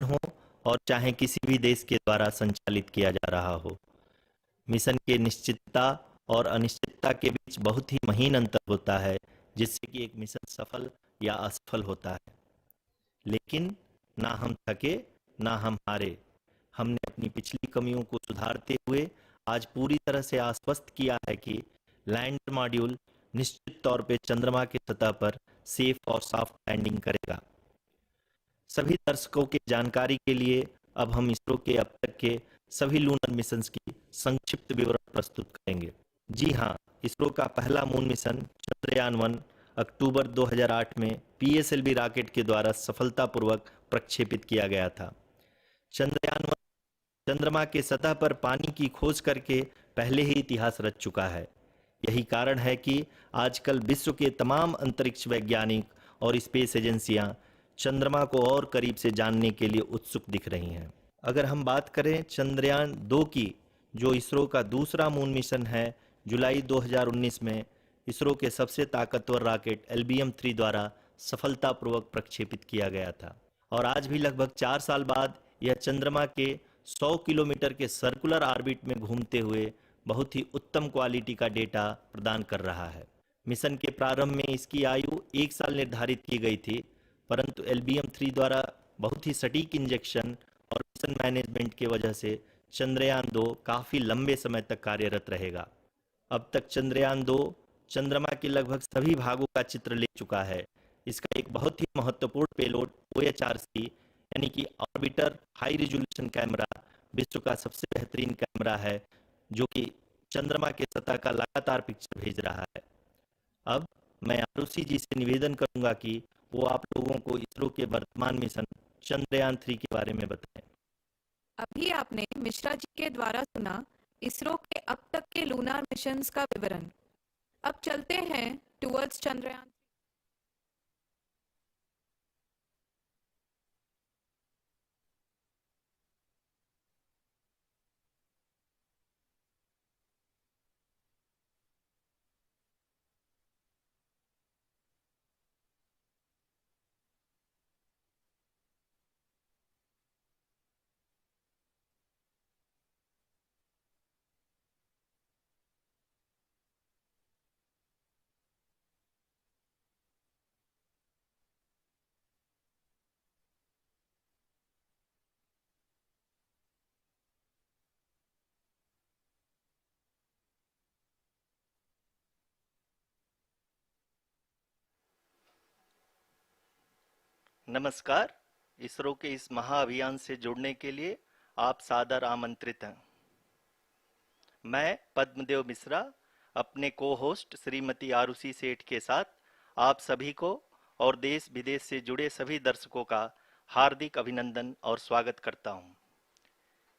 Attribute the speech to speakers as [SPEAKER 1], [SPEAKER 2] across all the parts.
[SPEAKER 1] हो और चाहे किसी भी देश के द्वारा संचालित किया जा रहा हो। मिशन के निश्चितता और अनिश्चितता के बीच बहुत ही महीन अंतर होता है, जिससे कि एक मिशन सफल या असफल होता है। लेकिन ना हम थके, ना हम हारे। हमने अपनी पिछली कमियों को सुधारते हुए आज पूरी तरह से आश्वस्त किया है कि लैंडर मॉड्यूल निश्चित तौर पे चंद्रमा की सतह पर सेफ और सॉफ्ट लैंडिंग करेगा। सभी दर्शकों की जानकारी के लिए अब हम इसरो के अब तक के सभी लूनर मिशंस की संक्षिप्त विवरण प्रस्तुत करेंगे। जी हाँ, इसरो का पहला मून मिशन चंद्रयान 1 अक्टूबर 2008 में पीएसएलवी रॉकेट के द्वारा सफलतापूर्वक प्रक्षेपित किया गया था। चंद्रयान 1 चंद्रमा के सतह पर पानी की खोज करके पहले ही इतिहास रच चुका है। यही कारण है कि आजकल विश्व के तमाम अंतरिक्ष वैज्ञानिक और स्पेस एजेंसियां चंद्रमा को और करीब से जानने के लिए उत्सुक दिख रही हैं। अगर हम बात करें चंद्रयान 2 की, जो इसरो का दूसरा मून मिशन है, जुलाई 2019 में इसरो के सबसे ताकतवर रॉकेट LBM-3 द्वारा सफलतापूर्वक प्रक्षेपित किया गया था। और आज भी लगभग 4 साल बाद यह चंद्रमा के 100 किलोमीटर के सर्कुलर ऑर्बिट में घूमते हुए बहुत ही उत्तम क्वालिटी का डेटा प्रदान कर रहा है। मिशन के प्रारंभ में इसकी आयु 1 साल निर्धारित की गई थी, परंतु LBM-3 द्वारा बहुत ही सटीक इंजेक्शन और मिशन मैनेजमेंट की वजह से चंद्रयान 2 काफ़ी लंबे समय तक कार्यरत रहेगा। अब तक चंद्रयान 2 चंद्रमा के लगभग सभी भागों का चित्र ले चुका है। इसका एक बहुत ही महत्वपूर्ण पेलोड OHRC यानी कि ऑर्बिटर हाई रिजोल्यूशन कैमरा विश्व का सबसे बेहतरीन कैमरा है, जो कि चंद्रमा के सतह का लगातार पिक्चर भेज रहा है। अब मैं आरुषि जी से निवेदन करूंगा कि वो आप लोगों को इसरो के वर्तमान मिशन चंद्रयान 3 के बारे में बताएं।
[SPEAKER 2] अभी आपने मिश्रा जी के द्वारा सुना इसरो के अब तक के लूनार मिशंस का विवरण। अब चलते हैं टुवर्ड्स चंद्रयान।
[SPEAKER 1] नमस्कार। इसरो के इस महाअभियान से जुड़ने के लिए आप सादर आमंत्रित हैं। मैं पद्मदेव मिश्रा अपने को होस्ट श्रीमती आरुषि सेठ के साथ आप सभी को और देश विदेश से जुड़े सभी दर्शकों का हार्दिक अभिनंदन और स्वागत करता हूं।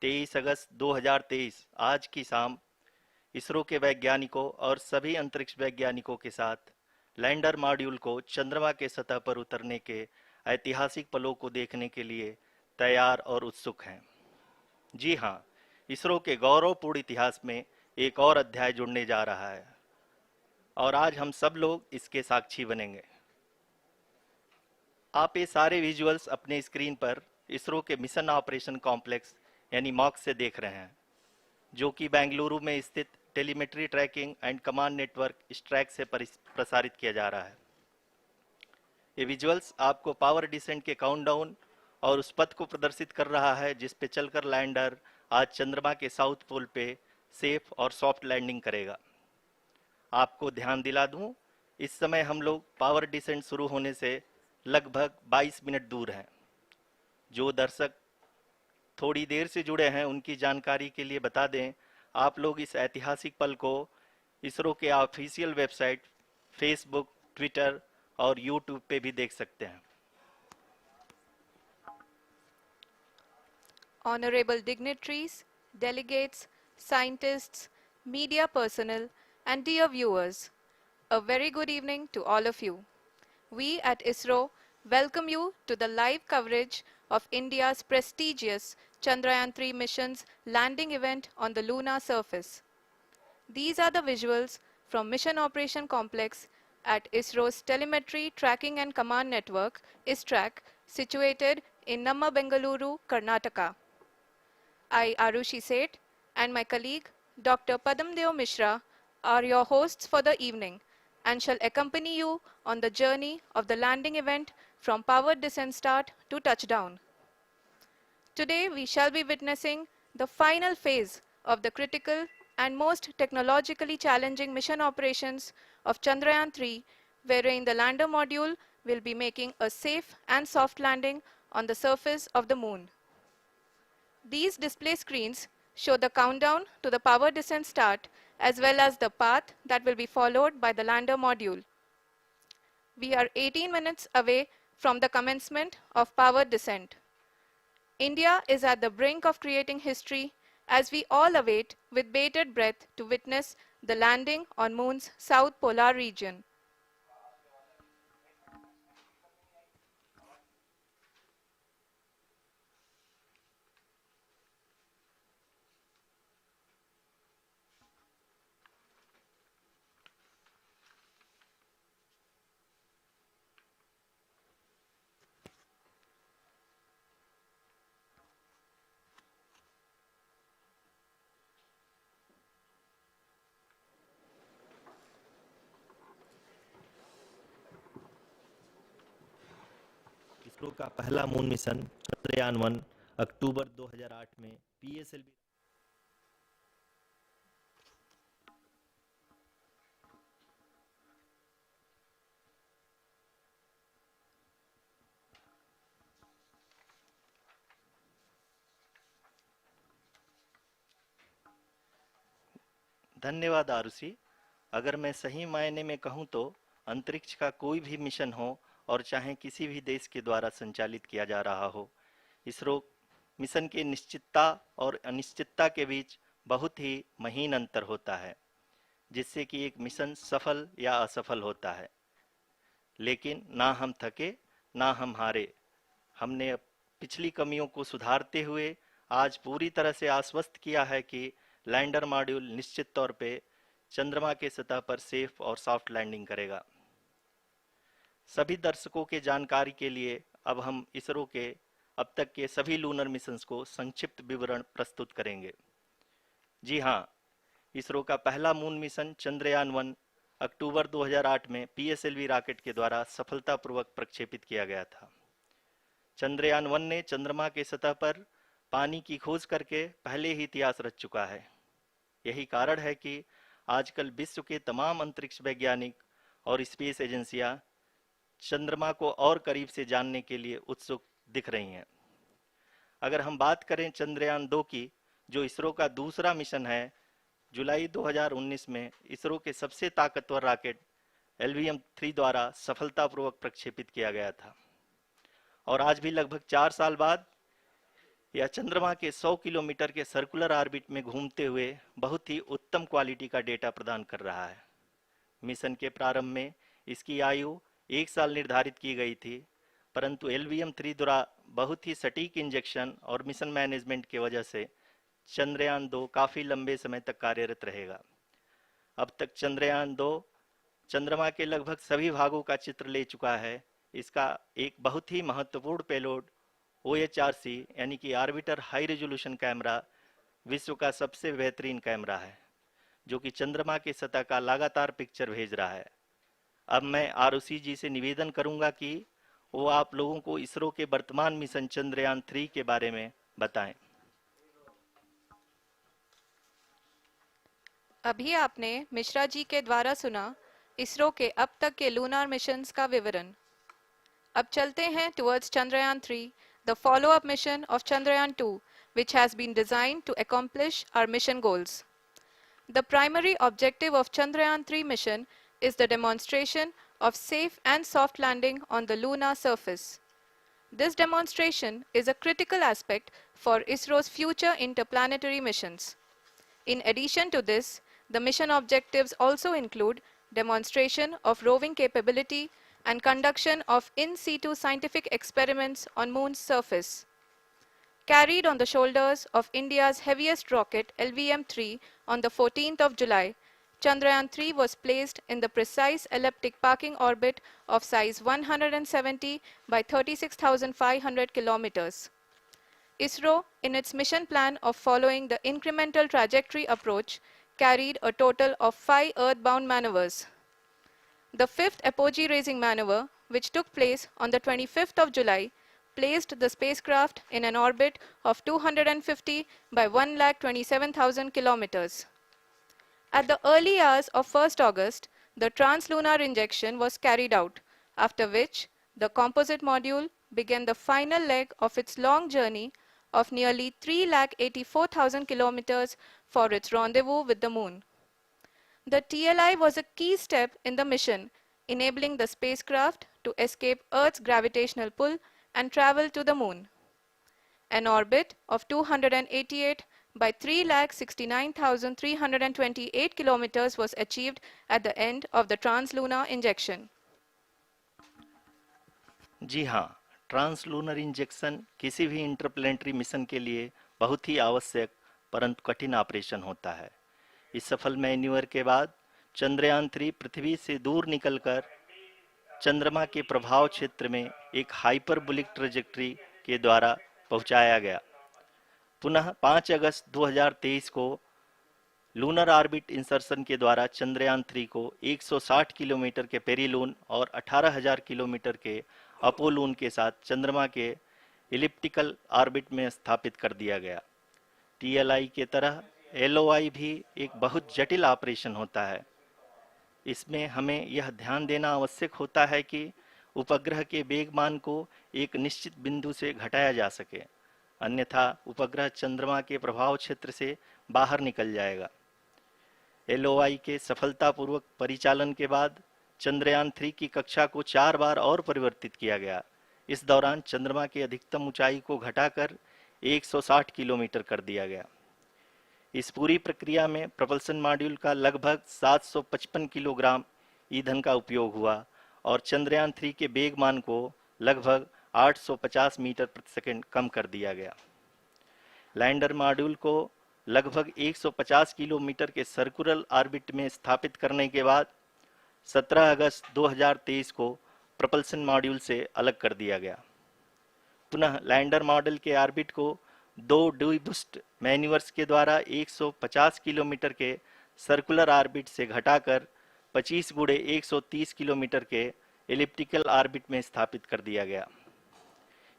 [SPEAKER 1] 23 अगस्त 2023 आज की शाम इसरो के वैज्ञानिकों और सभी अंतरिक्ष वैज्ञानिकों के साथ लैंडर मॉड्यूल को चंद्रमा के सतह पर उतरने के ऐतिहासिक पलों को देखने के लिए तैयार और उत्सुक हैं। जी हाँ, इसरो के गौरवपूर्ण इतिहास में एक और अध्याय जुड़ने जा रहा है और आज हम सब लोग इसके साक्षी बनेंगे। आप ये सारे विजुअल्स अपने स्क्रीन पर इसरो के मिशन ऑपरेशन कॉम्प्लेक्स यानी मॉक से देख रहे हैं, जो कि बेंगलुरु में स्थित telemetry tracking and command network ISTRAC से प्रसारित किया जा रहा है। ये विजुअल्स आपको पावर डिसेंट के काउंटडाउन और उस पथ को प्रदर्शित कर रहा है जिस पे चलकर लैंडर आज चंद्रमा के साउथ पोल पे सेफ और सॉफ्ट लैंडिंग करेगा। आपको ध्यान दिला दूं, इस समय हम लोग पावर डिसेंट शुरू होने से लगभग 22 मिनट दूर हैं। जो दर्शक थोड़ी देर से जुड़े हैं उनकी जानकारी के लिए बता दें, आप लोग इस ऐतिहासिक पल को इसरो के ऑफिशियल वेबसाइट, फेसबुक, ट्विटर और यूट्यूब पे भी देख सकते हैं।
[SPEAKER 2] Honorable dignitaries, delegates, scientists, media personnel, and dear viewers, a very good evening to all of you. We at ISRO welcome you to the live coverage of India's prestigious Chandrayaan-3 mission's landing event on the lunar surface. These are the visuals from Mission Operation Complex at ISRO's Telemetry Tracking and Command Network, ISTRAC, situated in Namma Bengaluru, Karnataka. I, Arushi Seth, and my colleague, Dr. Padamdeo Mishra, are your hosts for the evening and shall accompany you on the journey of the landing event from powered descent start to touchdown. Today, we shall be witnessing the final phase of the critical and most technologically challenging mission operations of Chandrayaan 3, wherein the lander module will be making a safe and soft landing on the surface of the moon. These display screens show the countdown to the power descent start as well as the path that will be followed by the lander module. We are 18 minutes away from the commencement of power descent. India is at the brink of creating history as we all await with bated breath to witness the landing on Moon's south polar region.
[SPEAKER 1] ISRO का पहला moon mission Chandrayaan 1 अक्टूबर 2008 में PSLV धन्यवाद आरुषि। अगर मैं सही मायने में कहूं तो अंतरिक्ष का कोई भी मिशन हो और चाहे किसी भी देश के द्वारा संचालित किया जा रहा हो, इसरो मिशन के निश्चितता और अनिश्चितता के बीच बहुत ही महीन अंतर होता है, जिससे कि एक मिशन सफल या असफल होता है। लेकिन ना हम थके ना हम हारे। हमने पिछली कमियों को सुधारते हुए आज पूरी तरह से आश्वस्त किया है कि लैंडर मॉड्यूल निश्चित तौर पे चंद्रमा के सतह पर सेफ और सॉफ्ट लैंडिंग करेगा। सभी दर्शकों के जानकारी के लिए अब हम इसरो के अब तक के सभी लूनर मिशंस को संक्षिप्त विवरण प्रस्तुत करेंगे। जी हाँ, इसरो का पहला मून मिशन चंद्रयान 1 अक्टूबर 2008 में पीएसएलवी रॉकेट के द्वारा सफलतापूर्वक प्रक्षेपित किया गया था। चंद्रयान 1 ने चंद्रमा के सतह पर पानी की खोज करके पहले ही इतिहास रच चुका है। यही कारण है कि आजकल विश्व के तमाम अंतरिक्ष वैज्ञानिक और स्पेस एजेंसियां चंद्रमा को और करीब से जानने के लिए उत्सुक दिख रही हैं। अगर हम बात करें चंद्रयान 2 की, जो इसरो का दूसरा मिशन है, जुलाई 2019 में इसरो के सबसे ताकतवर रॉकेट LVM-3 द्वारा सफलतापूर्वक प्रक्षेपित किया गया था और आज भी लगभग 4 साल बाद यह चंद्रमा के 100 किलोमीटर के सर्कुलर ऑर्बिट में घूमते हुए बहुत ही उत्तम क्वालिटी का डेटा प्रदान कर रहा है। मिशन के प्रारंभ में इसकी आयु 1 साल निर्धारित की गई थी, परंतु LVM-3 द्वारा बहुत ही सटीक इंजेक्शन और मिशन मैनेजमेंट की वजह से चंद्रयान 2 काफ़ी लंबे समय तक कार्यरत रहेगा। अब तक चंद्रयान 2 चंद्रमा के लगभग सभी भागों का चित्र ले चुका है। इसका एक बहुत ही महत्वपूर्ण पेलोड OHRC यानी कि ऑर्बिटर हाई रेजोल्यूशन कैमरा विश्व का सबसे बेहतरीन कैमरा है, जो कि चंद्रमा के सतह का लगातार पिक्चर भेज रहा है। अब मैं आरुषि जी से निवेदन करूंगा कि वो आप लोगों को इसरो के वर्तमान मिशन चंद्रयान 3 के बारे में बताएं।
[SPEAKER 2] अभी आपने मिश्रा जी के द्वारा सुना इसरो के अब तक के लूनार मिशंस का विवरण। अब चलते हैं towards Chandrayaan 3, the follow-up mission of Chandrayaan 2, which has been designed to accomplish our mission goals. The primary objective of Chandrayaan 3 mission is the demonstration of safe and soft landing on the lunar surface. This demonstration is a critical aspect for ISRO's future interplanetary missions. In addition to this, the mission objectives also include demonstration of roving capability and conduction of in situ scientific experiments on Moon's surface. Carried on the shoulders of India's heaviest rocket LVM-3 on the 14th of July, Chandrayaan-3 was placed in the precise elliptic parking orbit of size 170 by 36,500 kilometers. ISRO, in its mission plan of following the incremental trajectory approach, carried a total of 5 earthbound maneuvers. The fifth apogee raising maneuver, which took place on the 25th of July, placed the spacecraft in an orbit of 250 by 1,27,000 kilometers. At the early hours of 1st August, the translunar injection was carried out, after which the composite module began the final leg of its long journey of nearly 3,84,000 kilometers for its rendezvous with the Moon. The TLI was a key step in the mission, enabling the spacecraft to escape Earth's gravitational pull and travel to the Moon. An orbit of 288 by 3,69,328 kilometers was achieved at the end of the translunar injection.
[SPEAKER 1] जी हाँ, translunar injection किसी भी interplanetary mission के लिए बहुत ही आवश्यक परंतु कठिन operation होता है। इस सफल मैन्यूवर के बाद चंद्रयान 3 पृथ्वी से दूर निकलकर चंद्रमा के प्रभाव क्षेत्र में एक हाइपरबोलिक ट्रेजेक्टरी के द्वारा पहुंचाया गया। पुनः 5 अगस्त 2023 को लूनर ऑर्बिट इंसर्शन के द्वारा चंद्रयान 3 को 160 किलोमीटर के पेरीलून और 18,000 किलोमीटर के अपोलून के साथ चंद्रमा के इलिप्टिकल ऑर्बिट में स्थापित कर दिया गया। टीएलआई के तरह एलओआई भी एक बहुत जटिल ऑपरेशन होता है। इसमें हमें यह ध्यान देना आवश्यक होता है कि उपग्रह के वेगमान को एक निश्चित बिंदु से घटाया जा सके, अन्यथा उपग्रह चंद्रमा के प्रभाव क्षेत्र से बाहर निकल जाएगा। एलओआई के सफलतापूर्वक परिचालन के बाद चंद्रयान 3 की कक्षा को 4 बार और परिवर्तित किया गया। इस दौरान चंद्रमा की अधिकतम ऊंचाई को घटाकर 160 किलोमीटर कर दिया गया। इस पूरी प्रक्रिया में प्रपल्सन मॉड्यूल का लगभग 755 किलोग्राम ईंधन का उपयोग हुआ और चंद्रयान 3 के वेगमान को लगभग 850 मीटर प्रति सेकंड कम कर दिया गया। लैंडर मॉड्यूल को लगभग 150 किलोमीटर के सर्कुलर ऑर्बिट में स्थापित करने के बाद 17 अगस्त 2023 को प्रपल्सन मॉड्यूल से अलग कर दिया गया। पुनः लैंडर मॉडल के ऑर्बिट को 2 डीबूस्ट मैन्यूवर्स के द्वारा 150 किलोमीटर के सर्कुलर ऑर्बिट से घटाकर 25 गुणे 130 किलोमीटर के एलिप्टिकल ऑर्बिट में स्थापित कर दिया गया।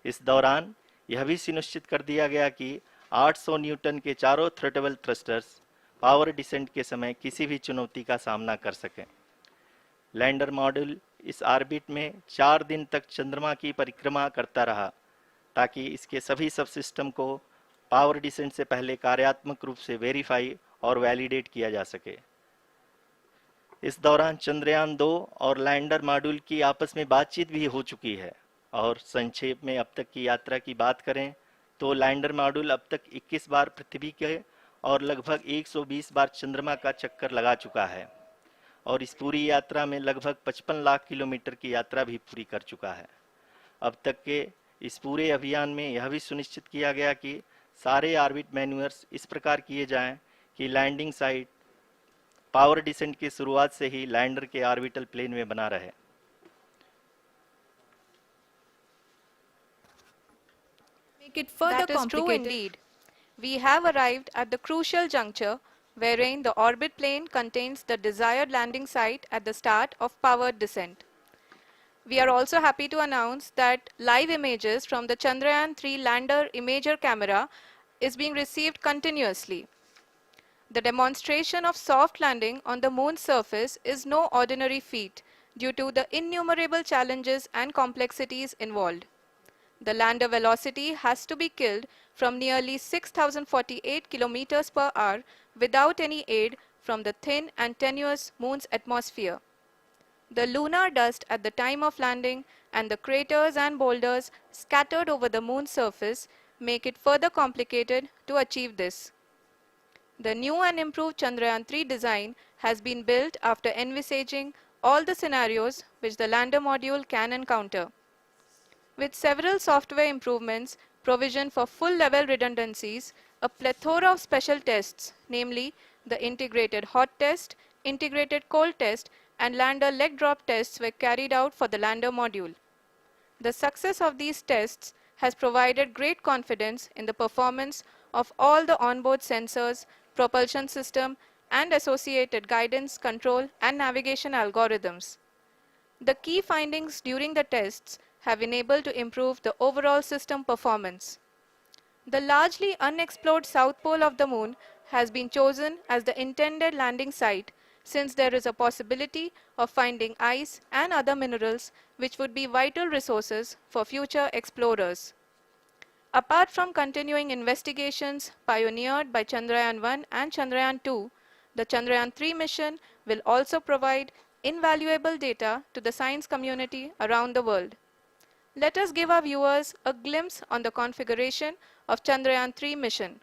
[SPEAKER 1] इस दौरान यह भी सुनिश्चित कर दिया गया कि 800 न्यूटन के चारों थ्रोटेबल थ्रस्टर्स पावर डिसेंट के समय किसी भी चुनौती का सामना कर सकें। लैंडर मॉड्यूल इस ऑर्बिट में 4 दिन तक चंद्रमा की परिक्रमा करता रहा ताकि इसके सभी सब सिस्टम को पावर डिसेंट से पहले कार्यात्मक रूप से वेरीफाई और वैलिडेट किया जा सके। इस दौरान चंद्रयान 2 और लैंडर मॉड्यूल की आपस में बातचीत भी हो चुकी है। और संक्षेप में अब तक की यात्रा की बात करें तो लैंडर मॉड्यूल अब तक 21 बार पृथ्वी के और लगभग 120 बार चंद्रमा का चक्कर लगा चुका है और इस पूरी यात्रा में लगभग 55 लाख किलोमीटर की यात्रा भी पूरी कर चुका है। अब तक के इस पूरे अभियान में यह भी सुनिश्चित किया गया कि सारे ऑर्बिट मैन्यूवर्स इस प्रकार किए जाएं कि लैंडिंग साइट पावर डिसेंट की शुरुआत से ही लैंडर के ऑर्बिटल प्लेन में बना रहे।
[SPEAKER 2] Make it further that is true indeed. We have arrived at the crucial juncture wherein the orbit plane contains the desired landing site at the start of powered descent. We are also happy to announce that live images from the Chandrayaan 3 lander imager camera is being received continuously. The demonstration of soft landing on the moon's surface is no ordinary feat due to the innumerable challenges and complexities involved. The lander velocity has to be killed from nearly 6,048 kilometers per hour without any aid from the thin and tenuous moon's atmosphere. The lunar dust at the time of landing and the craters and boulders scattered over the moon's surface make it further complicated to achieve this. The new and improved Chandrayaan 3 design has been built after envisaging all the scenarios which the lander module can encounter. With several software improvements, provision for full-level redundancies, a plethora of special tests, namely the integrated hot test, integrated cold test, and lander leg drop tests were carried out for the lander module. The success of these tests has provided great confidence in the performance of all the onboard sensors, propulsion system, and associated guidance, control, and navigation algorithms. The key findings during the tests have enabled to improve the overall system performance. The largely unexplored south pole of the moon has been chosen as the intended landing site since there is a possibility of finding ice and other minerals which would be vital resources for future explorers. Apart from continuing investigations pioneered by Chandrayaan-1 and Chandrayaan-2, the Chandrayaan-3 mission will also provide invaluable data to the science community around the world. Let us give our viewers a glimpse on the configuration of Chandrayaan-3 mission.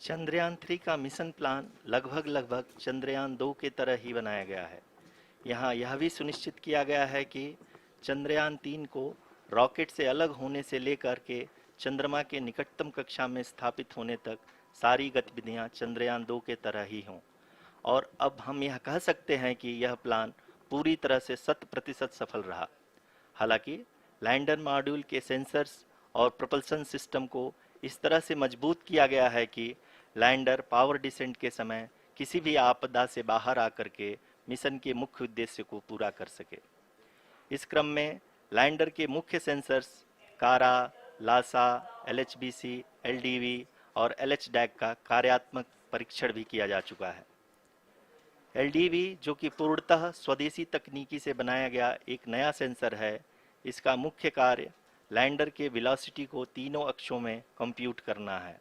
[SPEAKER 1] Chandrayaan 3 का mission plan लगभग चंद्रयान 2 के तरह ही बनाया गया है। यहाँ यह भी सुनिश्चित किया गया है कि चंद्रयान 3 को रॉकेट से अलग होने से लेकर के चंद्रमा के निकटतम कक्षा में स्थापित होने तक सारी गतिविधियां चंद्रयान 2 के तरह ही हों। और अब हम यह कह सकते हैं कि यह प्लान पूरी तरह से 100% सफल रहा। हालांकि लैंडर मॉड्यूल के सेंसर्स और propulsion सिस्टम को इस तरह से मजबूत किया गया है कि लैंडर पावर डिसेंट के समय किसी भी आपदा से बाहर आकर के मिशन के मुख्य उद्देश्य को पूरा कर सके। इस क्रम में लैंडर के मुख्य सेंसर्स कारा, लासा, LHBC, LDV और LHDAC का कार्यात्मक परीक्षण भी किया जा चुका है। LDV जो कि पूर्णतः स्वदेशी तकनीकी से बनाया गया एक नया सेंसर है, इसका मुख्य कार्य लैंडर के वेलोसिटी को तीनों अक्षों में कंप्यूट करना है।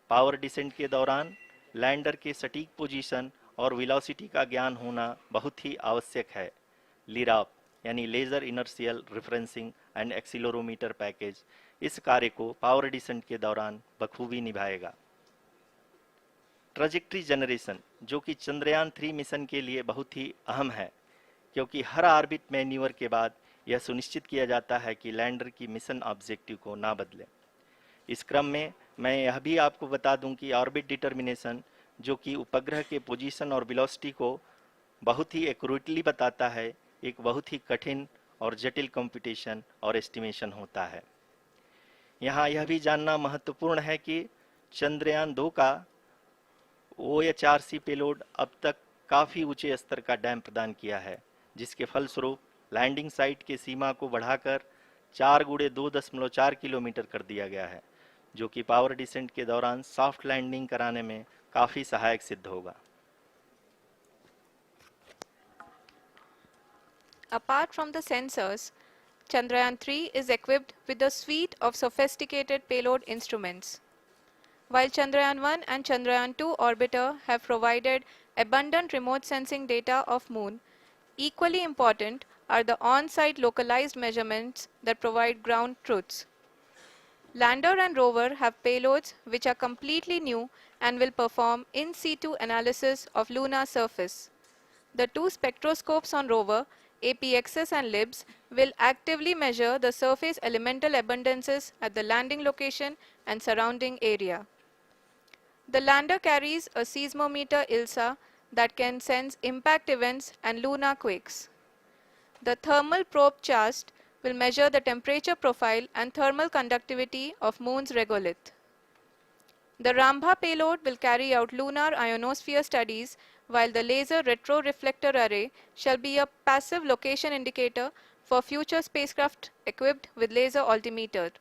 [SPEAKER 1] पावर डिसेंट के दौरान लैंडर के सटीक पोजीशन और वेलोसिटी का ज्ञान होना बहुत ही आवश्यक है। लिराप यानी laser inertial referencing and accelerometer package इस कार्य को पावर डिसेंट के दौरान बखूबी निभाएगा। ट्रैजेक्टरी जनरेशन जो कि चंद्रयान 3 मिशन के लिए बहुत ही अहम है, क्योंकि हर ऑर्बिट मैन्यूवर के बाद यह सुनिश्चित किया जाता है कि लैंडर की मिशन ऑब्जेक्टिव को ना बदले। इस क्रम में मैं यह भी आपको बता दूं कि ऑर्बिट डिटर्मिनेशन जो कि उपग्रह के पोजीशन और वेलोसिटी को बहुत ही एक्यूरेटली बताता है, एक बहुत ही कठिन और जटिल कंप्यूटेशन और एस्टिमेशन होता है। यहाँ यह भी जानना महत्वपूर्ण है कि चंद्रयान 2 का OHRC पेलोड अब तक काफ़ी ऊंचे स्तर का डैम प्रदान किया है, जिसके फलस्वरूप लैंडिंग साइट के सीमा को बढ़ाकर 4x2.4 किलोमीटर कर दिया गया है, जो कि पावर डिसेंट के दौरान सॉफ्ट लैंडिंग कराने में काफ़ी सहायक सिद्ध होगा।
[SPEAKER 2] Apart from the sensors, Chandrayaan-3 is equipped with a suite of sophisticated payload instruments. While Chandrayaan-1 and Chandrayaan-2 orbiter have provided abundant remote sensing data of Moon, equally important are the on-site localized measurements that provide ground truths. Lander and rover have payloads which are completely new and will perform in situ analysis of lunar surface. The two spectroscopes on rover, APXS and LIBS, will actively measure the surface elemental abundances at the landing location and surrounding area. The lander carries a seismometer ILSA that can sense impact events and lunar quakes. The thermal probe CHAST will measure the temperature profile and thermal conductivity of Moon's regolith. The Rambha payload will carry out lunar ionosphere studies, while the laser retroreflector array shall be a passive location indicator for future spacecraft equipped with laser altimeter.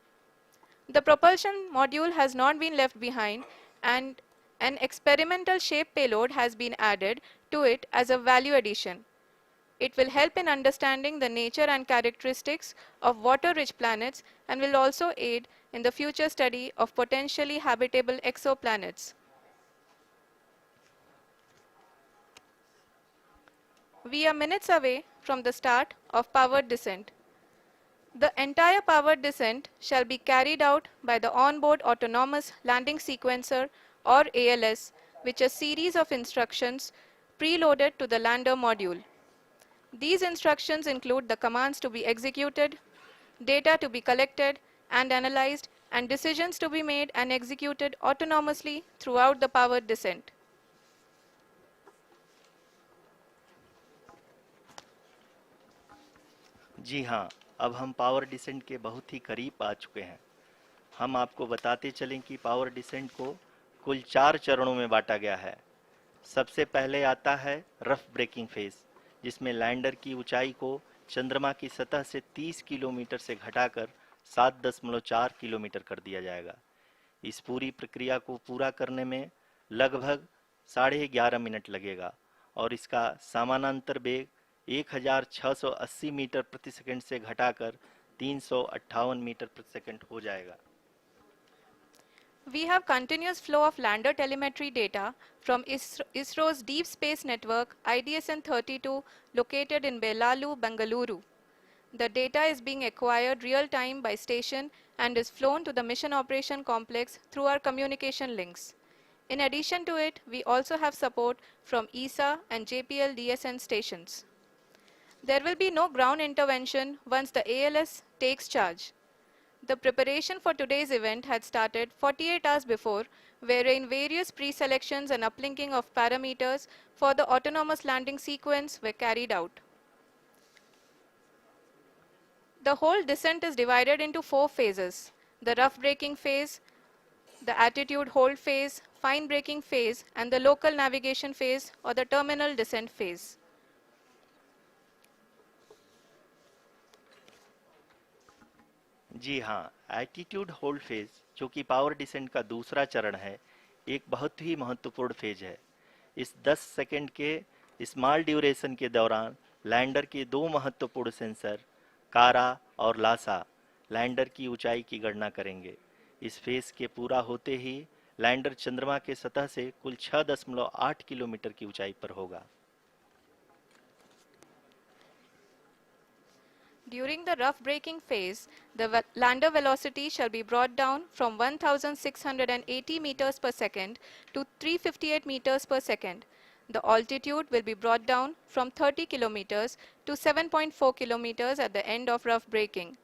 [SPEAKER 2] The propulsion module has not been left behind, and an experimental shape payload has been added to it as a value addition. It will help in understanding the nature and characteristics of water-rich planets and will also aid in the future study of potentially habitable exoplanets. We are minutes away from the start of powered descent. The entire powered descent shall be carried out by the onboard autonomous landing sequencer or ALS, which is a series of instructions preloaded to the lander module. These instructions include the commands to be executed, data to be collected and analyzed, and decisions to be made and executed autonomously throughout the powered descent.
[SPEAKER 1] जी हाँ, अब हम power descent के बहुत ही करीब आ चुके हैं। हम आपको बताते चलें कि पावर डिसेंट को कुल 4 चरणों में बांटा गया है। सबसे पहले आता है रफ ब्रेकिंग फेज, जिसमें लैंडर की ऊंचाई को चंद्रमा की सतह से 30 किलोमीटर से घटाकर 7.4 किलोमीटर कर दिया जाएगा। इस पूरी प्रक्रिया को पूरा करने में लगभग 11.5 मिनट लगेगा और इसका समानांतर वेग 1680 मीटर प्रति सेकंड से घटाकर 358 मीटर प्रति सेकंड हो जाएगा।
[SPEAKER 2] We have continuous flow of lander telemetry data from ISRO's Deep Space Network IDSN-32 located in Belalu, Bengaluru. The data is being acquired real-time by station and is flown to the Mission Operation Complex through our communication links. In addition to it, we also have support from ESA and JPL DSN stations. There will be no ground intervention once the ALS takes charge. The preparation for today's event had started 48 hours before, wherein various pre-selections and uplinking of parameters for the autonomous landing sequence were carried out. The whole descent is divided into 4 phases: the rough braking phase, the attitude hold phase, fine braking phase, and the local navigation phase or the terminal descent phase.
[SPEAKER 1] जी हाँ, attitude hold phase, जो कि power descent का दूसरा चरण है, एक बहुत ही महत्वपूर्ण फेज है। इस 10 सेकंड के स्मॉल ड्यूरेशन के दौरान लैंडर के 2 महत्वपूर्ण सेंसर कारा और लासा लैंडर की ऊंचाई की गणना करेंगे। इस फेज के पूरा होते ही लैंडर चंद्रमा के सतह से कुल 6.8 किलोमीटर की ऊंचाई पर होगा।
[SPEAKER 2] During the rough braking phase, the lander velocity shall be brought down from 1680 meters per second to 358 meters per second. The altitude will be brought down from 30 kilometers to 7.4 kilometers at the end of rough braking.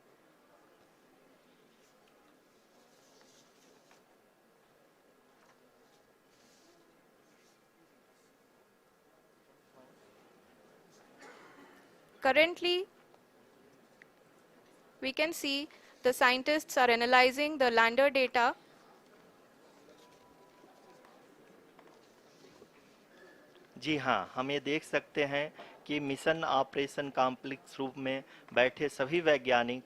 [SPEAKER 2] Currently, we can see the scientists are analyzing the lander data.
[SPEAKER 1] जी हाँ, हम ये देख सकते हैं कि mission operation complex रूप में बैठे सभी वैज्ञानिक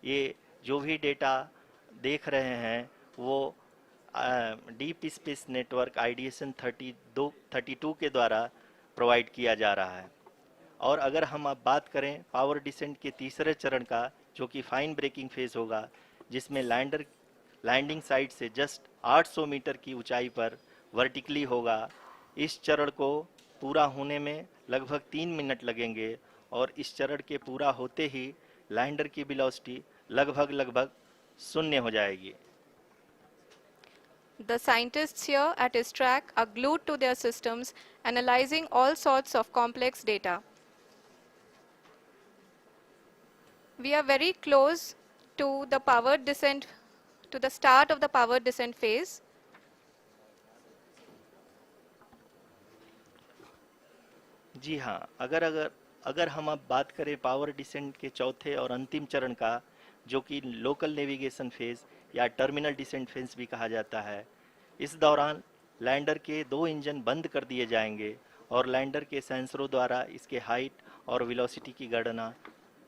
[SPEAKER 1] ये जो भी डेटा देख रहे हैं वो डीप स्पेस नेटवर्क IDSN 32 के द्वारा प्रोवाइड किया जा रहा है। और अगर हम अब बात करें पावर डिसेंट के तीसरे चरण का, जो कि फाइन ब्रेकिंग फेज होगा, जिसमें लैंडिंग साइट से जस्ट 800 मीटर की ऊंचाई पर वर्टिकली होगा। इस चरण को पूरा होने में लगभग 3 मिनट लगेंगे और इस चरण के पूरा होते ही लैंडर की वेलोसिटी लगभग शून्य हो जाएगी।
[SPEAKER 2] The scientists here at ISTRAC are glued to their systems, analyzing all sorts of complex data. We are very close to the powered descent, to the start of the powered descent phase.
[SPEAKER 1] जी हाँ, अगर हम अब बात करें power descent के चौथे और अंतिम चरण का, जो कि लोकल नेविगेशन फेज या टर्मिनल डिसेंट फेज भी कहा जाता है, इस दौरान लैंडर के 2 इंजन बंद कर दिए जाएंगे और लैंडर के सेंसरों द्वारा इसके हाइट और वेलोसिटी की गणना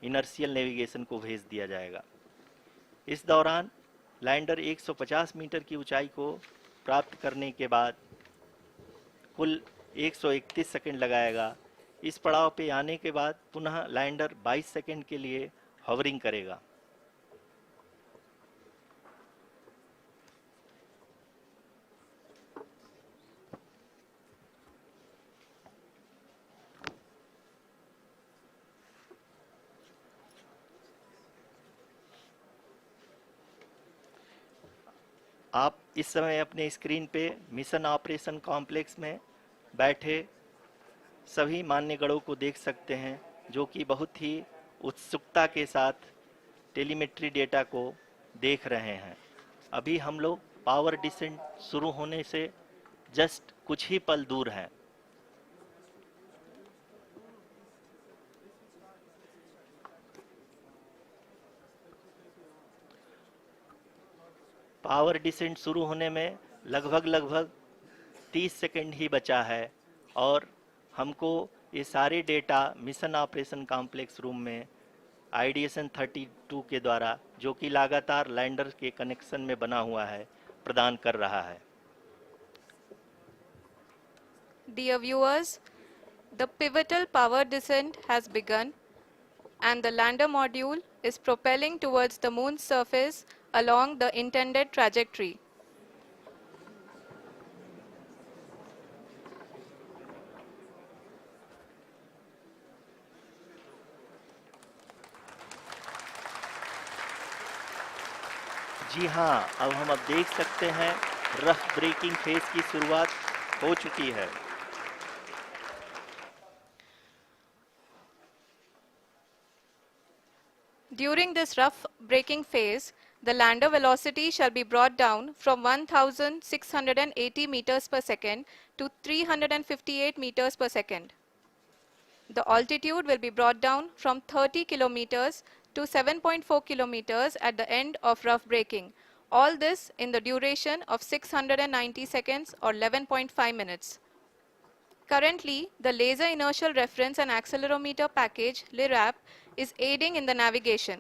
[SPEAKER 1] इनर्शियल नेविगेशन को भेज दिया जाएगा। इस दौरान लैंडर 150 मीटर की ऊंचाई को प्राप्त करने के बाद कुल 131 सेकंड लगाएगा। इस पड़ाव पे आने के बाद पुनः लैंडर 22 सेकंड के लिए हॉवरिंग करेगा। आप इस समय अपने स्क्रीन पे मिशन ऑपरेशन कॉम्प्लेक्स में बैठे सभी मान्यगणों को देख सकते हैं, जो कि बहुत ही उत्सुकता के साथ टेलीमेट्री डेटा को देख रहे हैं। अभी हम लोग पावर डिसेंट शुरू होने से जस्ट कुछ ही पल दूर हैं। पावर डिसेंट शुरू होने में लगभग 30 सेकंड ही बचा है और हमको ये सारे data mission operation complex room में आईडीएसएन 32 के द्वारा, जो कि लगातार लैंडर के कनेक्शन में बना हुआ है, प्रदान कर रहा है।
[SPEAKER 2] Dear viewers, the pivotal power descent has begun and the lander module is propelling towards the moon's surface along the intended trajectory.
[SPEAKER 1] जी हाँ, अब देख सकते हैं रफ ब्रेकिंग फेज की शुरुआत हो चुकी है।
[SPEAKER 2] During this rough braking phase, the lander velocity shall be brought down from 1680 meters per second to 358 meters per second. The altitude will be brought down from 30 kilometers to 7.4 kilometers at the end of rough braking. All this in the duration of 690 seconds or 11.5 minutes. Currently, the Laser Inertial Reference and Accelerometer package (LIRAP) is aiding in the navigation.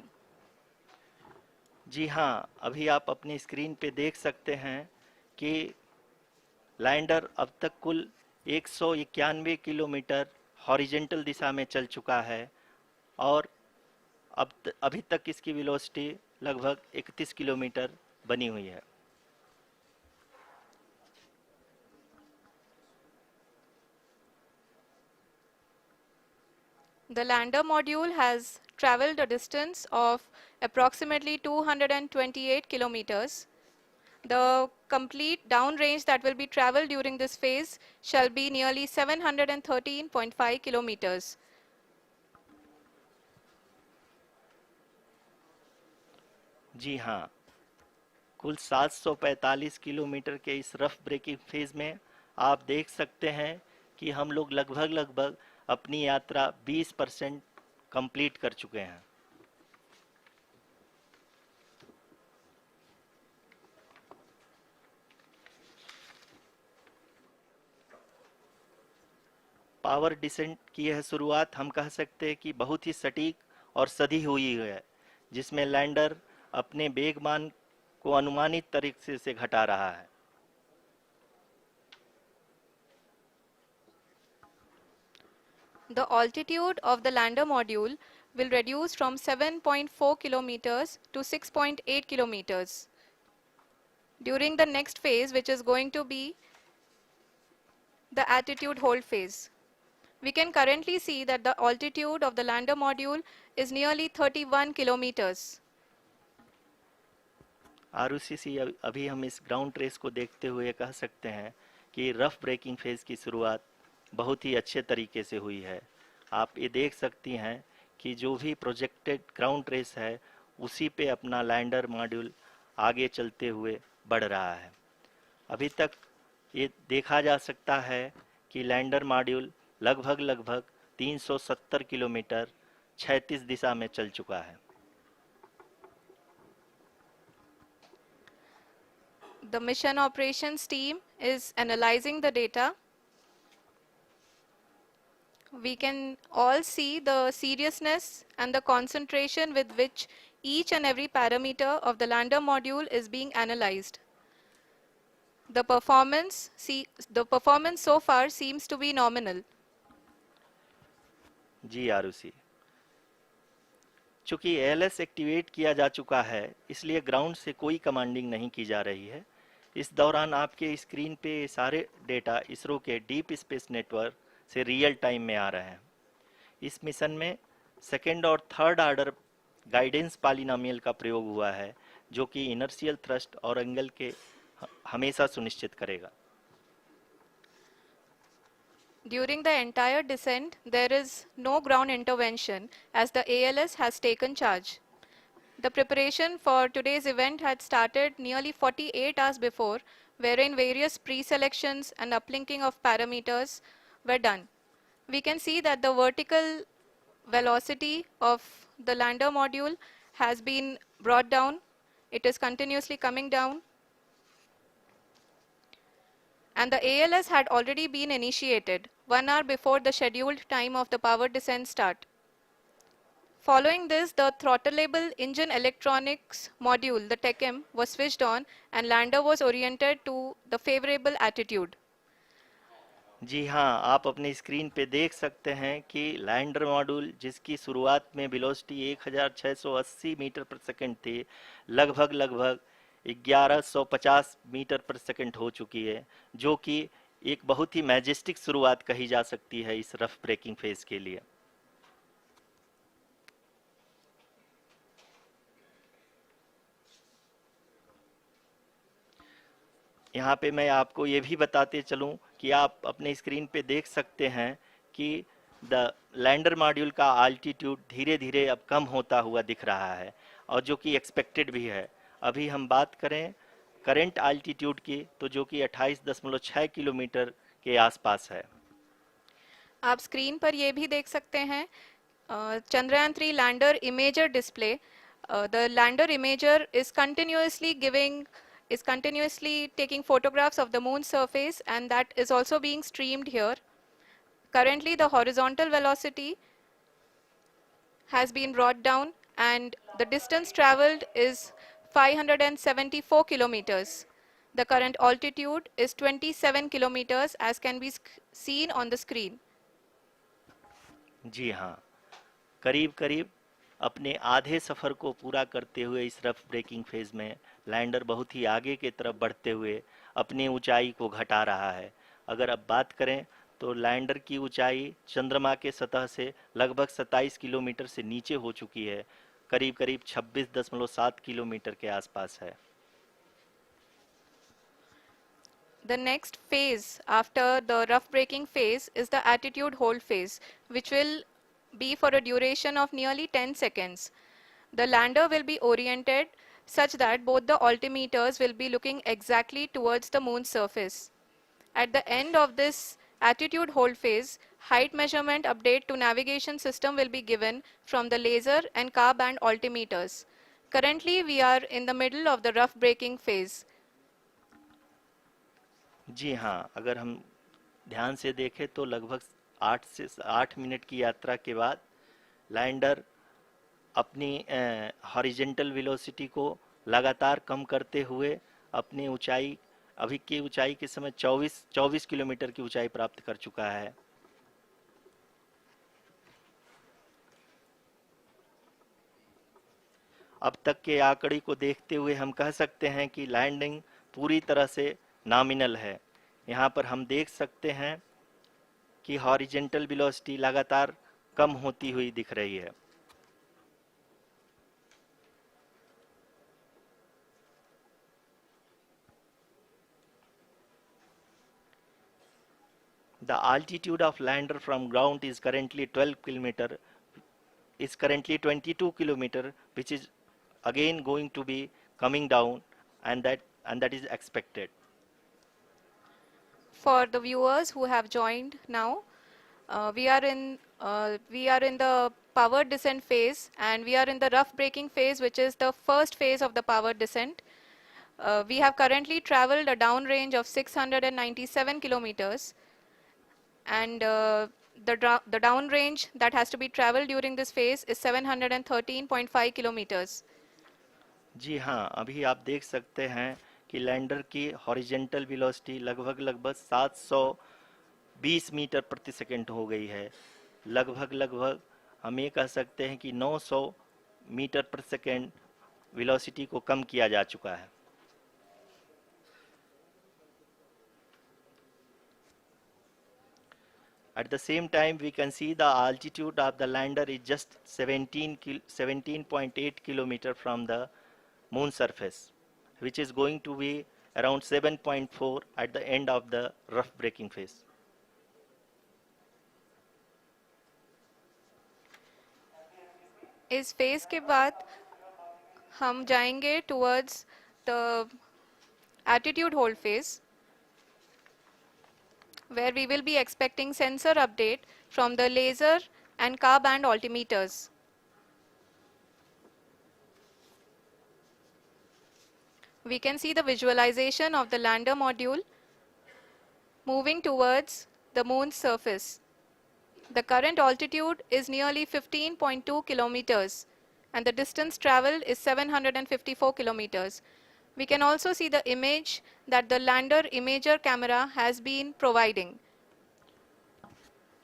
[SPEAKER 1] जी हाँ, अभी आप अपनी screen पे देख सकते हैं कि lander अब तक कुल 191 किलोमीटर हॉरिजेंटल दिशा में चल चुका है और अभी तक इसकी वेलोसिटी लगभग 31 किलोमीटर बनी हुई है।
[SPEAKER 2] The lander module has traveled a distance of approximately 228 kilometers. The complete downrange that will be traveled during this phase shall be nearly 713.5 kilometers.
[SPEAKER 1] जी हाँ, कुल 745 किलोमीटर के इस रफ ब्रेकिंग फेज में आप देख सकते हैं कि हम लोग लगभग अपनी यात्रा 20% कंप्लीट कर चुके हैं। पावर डिसेंट की यह शुरुआत हम कह सकते हैं कि बहुत ही सटीक और सधी हुई है, जिसमें लैंडर अपने वेगमान को अनुमानित तरीके से घटा रहा है।
[SPEAKER 2] The altitude of the lander module will reduce from 7.4 kilometers to 6.8 kilometers. During the next phase, which is going to be the attitude hold phase. We can currently see that the altitude of the lander module is nearly 31 kilometers.
[SPEAKER 1] Arushi, अभी हम इस ground trace को देखते हुए कह सकते हैं कि रफ ब्रेकिंग फेज की शुरुआत बहुत ही अच्छे तरीके से हुई है। आप ये देख सकती हैं कि जो भी प्रोजेक्टेड ग्राउंड ट्रेस है, उसी पे अपना लैंडर मॉड्यूल आगे चलते हुए बढ़ रहा है। अभी तक ये देखा जा सकता है कि लैंडर मॉड्यूल लगभग 370 किलोमीटर क्षैतिज दिशा में चल चुका है।
[SPEAKER 2] The mission operations team is analyzing the data. We can all see the seriousness and the concentration with which each and every parameter of the lander module is being analyzed. The performance so far seems to be nominal.
[SPEAKER 1] जी आरुषि, चूंकि ALS activate किया जा चुका है, इसलिए ground से कोई commanding नहीं की जा रही है। इस दौरान आपके स्क्रीन पे सारे डेटा इसरो के डीप स्पेस नेटवर्क से रियल टाइम में आ रहे हैं। इस मिशन में सेकेंड और थर्ड ऑर्डर गाइडेंस पॉलिनोमियल का प्रयोग हुआ है, जो कि इनर्शियल थ्रस्ट और एंगल के हमेशा सुनिश्चित करेगा।
[SPEAKER 2] During the entire descent, there is no ground intervention as the ALS has taken charge. The preparation for today's event had started nearly 48 hours before, wherein various pre-selections and uplinking of parameters were done. We can see that the vertical velocity of the lander module has been brought down. It is continuously coming down. And the ALS had already been initiated 1 hour before the scheduled time of the power descent start. Following this, the throttleable engine electronics module, the TECM, was switched on and lander was oriented to the favorable attitude.
[SPEAKER 1] जी हाँ, आप अपनी screen पे देख सकते हैं कि lander module जिसकी शुरुआत में वेलोसिटी 1680 मीटर पर सेकंड थी, लगभग 1150 मीटर पर सेकंड हो चुकी है, जो कि एक बहुत ही मैजेस्टिक शुरुआत कही जा सकती है इस रफ ब्रेकिंग फेज के लिए। यहाँ पे मैं आपको ये भी बताते चलूँ कि आप अपने स्क्रीन पे देख सकते हैं कि द लैंडर मॉड्यूल का आल्टीट्यूड धीरे धीरे अब कम होता हुआ दिख रहा है, और जो कि एक्सपेक्टेड भी है। अभी हम बात करें करंट आल्टीट्यूड की, तो जो कि 28.6 किलोमीटर के आसपास है।
[SPEAKER 2] आप स्क्रीन पर ये भी देख सकते हैं Chandrayaan 3 lander imager display. The lander imager is continuously taking photographs of the moon's surface, and that is also being streamed here. Currently, the horizontal velocity has been brought down and the distance traveled is 574 kilometers. The current altitude is 27 kilometers as can be seen on the screen.
[SPEAKER 1] जी हाँ, करीब करीब अपने आधे सफ़र को पूरा करते हुए इस रफ ब्रेकिंग फेज में लैंडर बहुत ही आगे की तरफ बढ़ते हुए अपनी ऊंचाई को घटा रहा है। अगर अब बात करें तो लैंडर की ऊंचाई चंद्रमा के सतह से लगभग 27 किलोमीटर से नीचे हो चुकी है, करीब करीब 26.7 किलोमीटर के आसपास है।
[SPEAKER 2] The next phase after the rough braking phase is the attitude hold phase, which will be for a duration of nearly 10 seconds. The lander will be oriented such that both the altimeters will be looking exactly towards the moon's surface. At the end of this attitude hold phase, height measurement update to navigation system will be given from the laser and car band altimeters. Currently, we are in the middle of the rough braking phase.
[SPEAKER 1] जी हाँ, अगर हम ध्यान से देखें तो लगभग 8 minute की यात्रा के बाद लैंडर अपनी हॉरिजेंटल वेलोसिटी को लगातार कम करते हुए अपनी ऊंचाई, अभी की ऊंचाई के समय 24 किलोमीटर की ऊंचाई प्राप्त कर चुका है। अब तक के आंकड़े को देखते हुए हम कह सकते हैं कि लैंडिंग पूरी तरह से नॉमिनल है। यहाँ पर हम देख सकते हैं कि हॉरिजेंटल वेलोसिटी लगातार कम होती हुई दिख रही है। The altitude of lander from ground is currently 22 kilometer, which is again going to be coming down, and that is expected.
[SPEAKER 2] For the viewers who have joined now, we are in the power descent phase, and we are in the rough braking phase, which is the first phase of the power descent. We have currently traveled a downrange of 697 kilometers, and the downrange that has to be traveled during this phase is 713.5 kilometers.
[SPEAKER 1] जी हाँ, अभी आप देख सकते हैं कि lander की horizontal velocity लगभग 720 metre प्रति सेकंड हो गई है। लगभग हम ये कह सकते हैं कि 900 मीटर प्रति सेकंड वेलोसिटी को कम किया जा चुका है। At the same time, we can see the altitude of the lander is just 17.8 kilometer from the moon surface, which is going to be around 7.4 at the end of the rough braking phase.
[SPEAKER 2] इस phase के बाद हम जाएंगे towards the attitude hold phase, where we will be expecting sensor update from the laser and car band altimeters. We can see the visualization of the lander module moving towards the moon's surface. The current altitude is nearly 15.2 kilometers and the distance traveled is 754 kilometers. We can also see the image that the lander imager camera has been providing.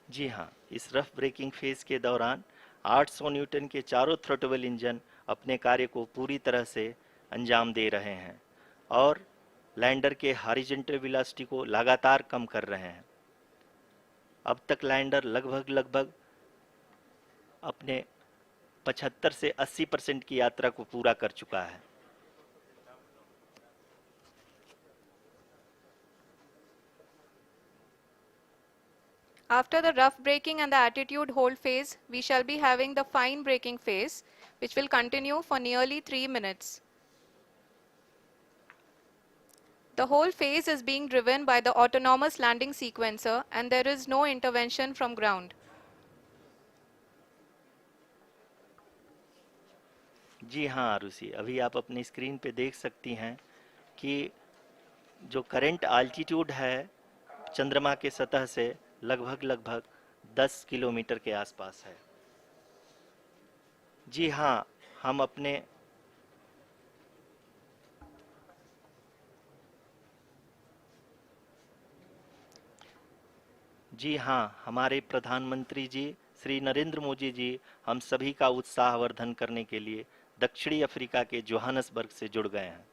[SPEAKER 1] जी हाँ, इस rough breaking phase के दौरान 800 Newton के चारों throttle engine अपने कार्य को पूरी तरह से अंजाम दे रहे हैं और लैंडर के हॉरिजॉन्टल वेलोसिटी को लगातार कम कर रहे हैं। अब तक लैंडर लगभग अपने 75 से 80% की यात्रा को पूरा कर चुका है।
[SPEAKER 2] After the rough braking and the attitude hold phase, we shall be having the fine braking phase, which will continue for nearly 3 minutes. The whole phase is being driven by the autonomous landing sequencer and there is no intervention from ground.
[SPEAKER 1] जी हाँ आरुषि, अभी आप अपनी screen पे देख सकती हैं कि जो करंट आल्टीट्यूड है चंद्रमा के सतह से लगभग 10 किलोमीटर के आसपास है। जी हाँ, हम अपने जी हाँ, हमारे प्रधानमंत्री जी श्री नरेंद्र मोदी जी हम सभी का उत्साहवर्धन करने के लिए दक्षिणी अफ्रीका के जोहानसबर्ग से जुड़ गए हैं।